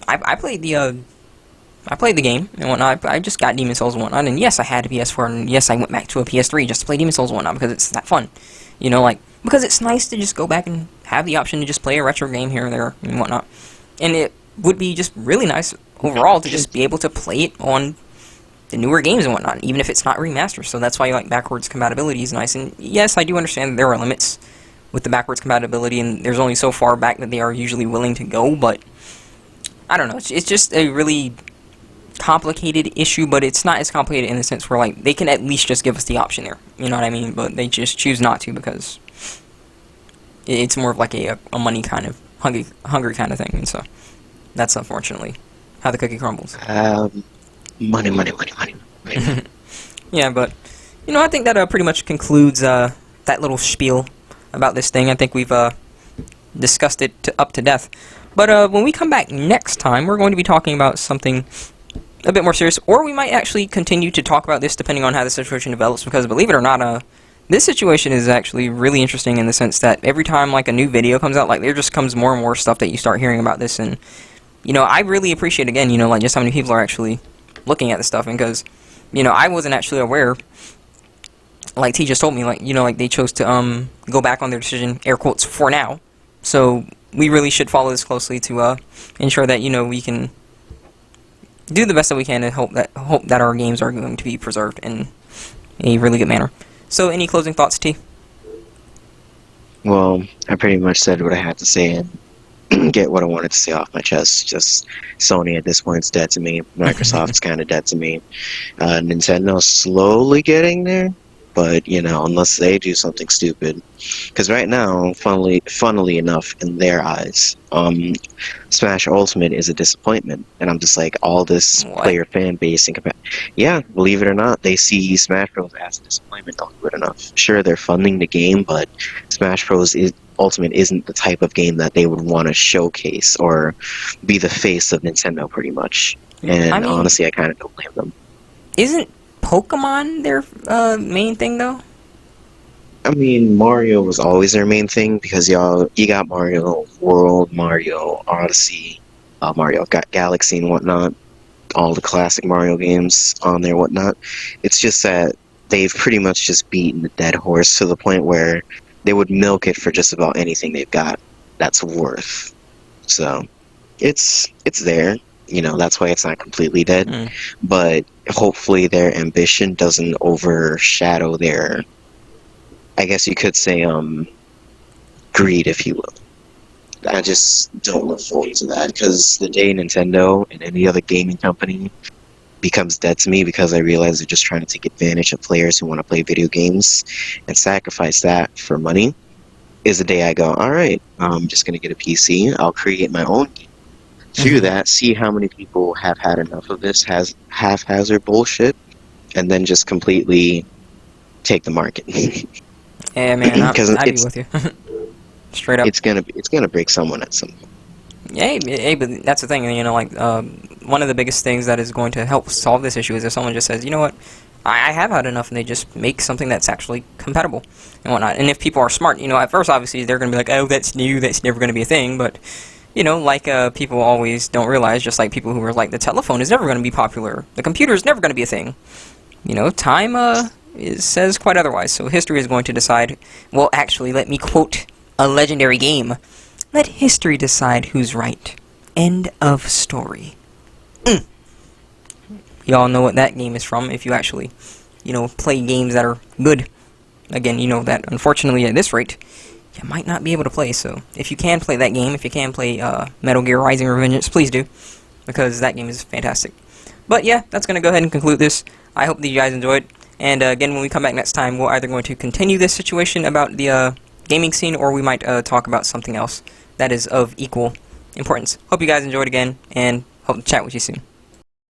I played the game and whatnot. I just got Demon's Souls and whatnot, and yes, I had a PS4, and yes, I went back to a PS3 just to play Demon's Souls and whatnot, because it's that fun. Like, because it's nice to just go back and have the option to just play a retro game here or there and whatnot. And it would be just really nice overall to just be able to play it on the newer games and whatnot, even if it's not remastered. So that's why, like, backwards compatibility is nice. And yes, I do understand that there are limits with the backwards compatibility, and there's only so far back that they are usually willing to go, but I don't know, it's just a really complicated issue, but it's not as complicated in the sense where, like, they can at least just give us the option there, you know what I mean, but they just choose not to because it's more of like a money kind of, hungry kind of thing, and so that's unfortunately how the cookie crumbles. Money. Yeah, but, I think that pretty much concludes that little spiel about this thing. I think we've discussed it up to death. But when we come back next time, we're going to be talking about something a bit more serious, or we might actually continue to talk about this depending on how the situation develops, because believe it or not, this situation is actually really interesting in the sense that every time, like, a new video comes out, like, there just comes more and more stuff that you start hearing about this, and, I really appreciate, again, like, just how many people are actually looking at this stuff, and because, I wasn't actually aware. Like T just told me, like, like, they chose to go back on their decision, air quotes, for now. So we really should follow this closely to ensure that, we can do the best that we can and hope that our games are going to be preserved in a really good manner. So, any closing thoughts, T? Well, I pretty much said what I had to say and get what I wanted to say off my chest. Just Sony at this point is dead to me. Microsoft's kind of dead to me. Nintendo's slowly getting there. But, unless they do something stupid. Because right now, funnily enough, in their eyes, Smash Ultimate is a disappointment. And I'm just like, all this player fan base and yeah, believe it or not, they see Smash Bros. As a disappointment, not good enough. Sure, they're funding the game, but Smash Bros. Ultimate isn't the type of game that they would want to showcase or be the face of Nintendo, pretty much. And honestly, I kind of don't blame them. Isn't Pokemon their main thing, though? I mean, Mario was always their main thing because you got Mario World, Mario Odyssey, Mario Galaxy and whatnot, all the classic Mario games on there, whatnot. It's just that they've pretty much just beaten the dead horse to the point where they would milk it for just about anything they've got that's worth. So it's there. That's why it's not completely dead. Mm. But hopefully their ambition doesn't overshadow their, I guess you could say, greed, if you will. I just don't look forward to that because the day Nintendo and any other gaming company becomes dead to me because I realize they're just trying to take advantage of players who want to play video games and sacrifice that for money is the day I go, all right, I'm just going to get a PC. I'll create my own game. Through Mm-hmm. that, see how many people have had enough of this haphazard bullshit and then just completely take the market. Yeah, man, Because I'd be with you. Straight up. it's gonna break someone at some point. Yeah, hey, but that's the thing, like, one of the biggest things that is going to help solve this issue is if someone just says, you know what, I have had enough, and they just make something that's actually compatible and whatnot. And if people are smart, at first, obviously, they're going to be like, oh, that's new, that's never going to be a thing, but, like, people always don't realize, just like people who are like, the telephone is never going to be popular, the computer is never going to be a thing. Time, says quite otherwise, so history is going to decide, well, actually, let me quote a legendary game. Let history decide who's right. End of story. Y'all know what that game is from if you actually, play games that are good. Again, that unfortunately at this rate, you might not be able to play, so if you can play that game, if you can play Metal Gear Rising Revengeance, please do, because that game is fantastic. But yeah, that's going to go ahead and conclude this. I hope that you guys enjoyed, and again, when we come back next time, we're either going to continue this situation about the gaming scene, or we might talk about something else that is of equal importance. Hope you guys enjoyed again, and hope to chat with you soon.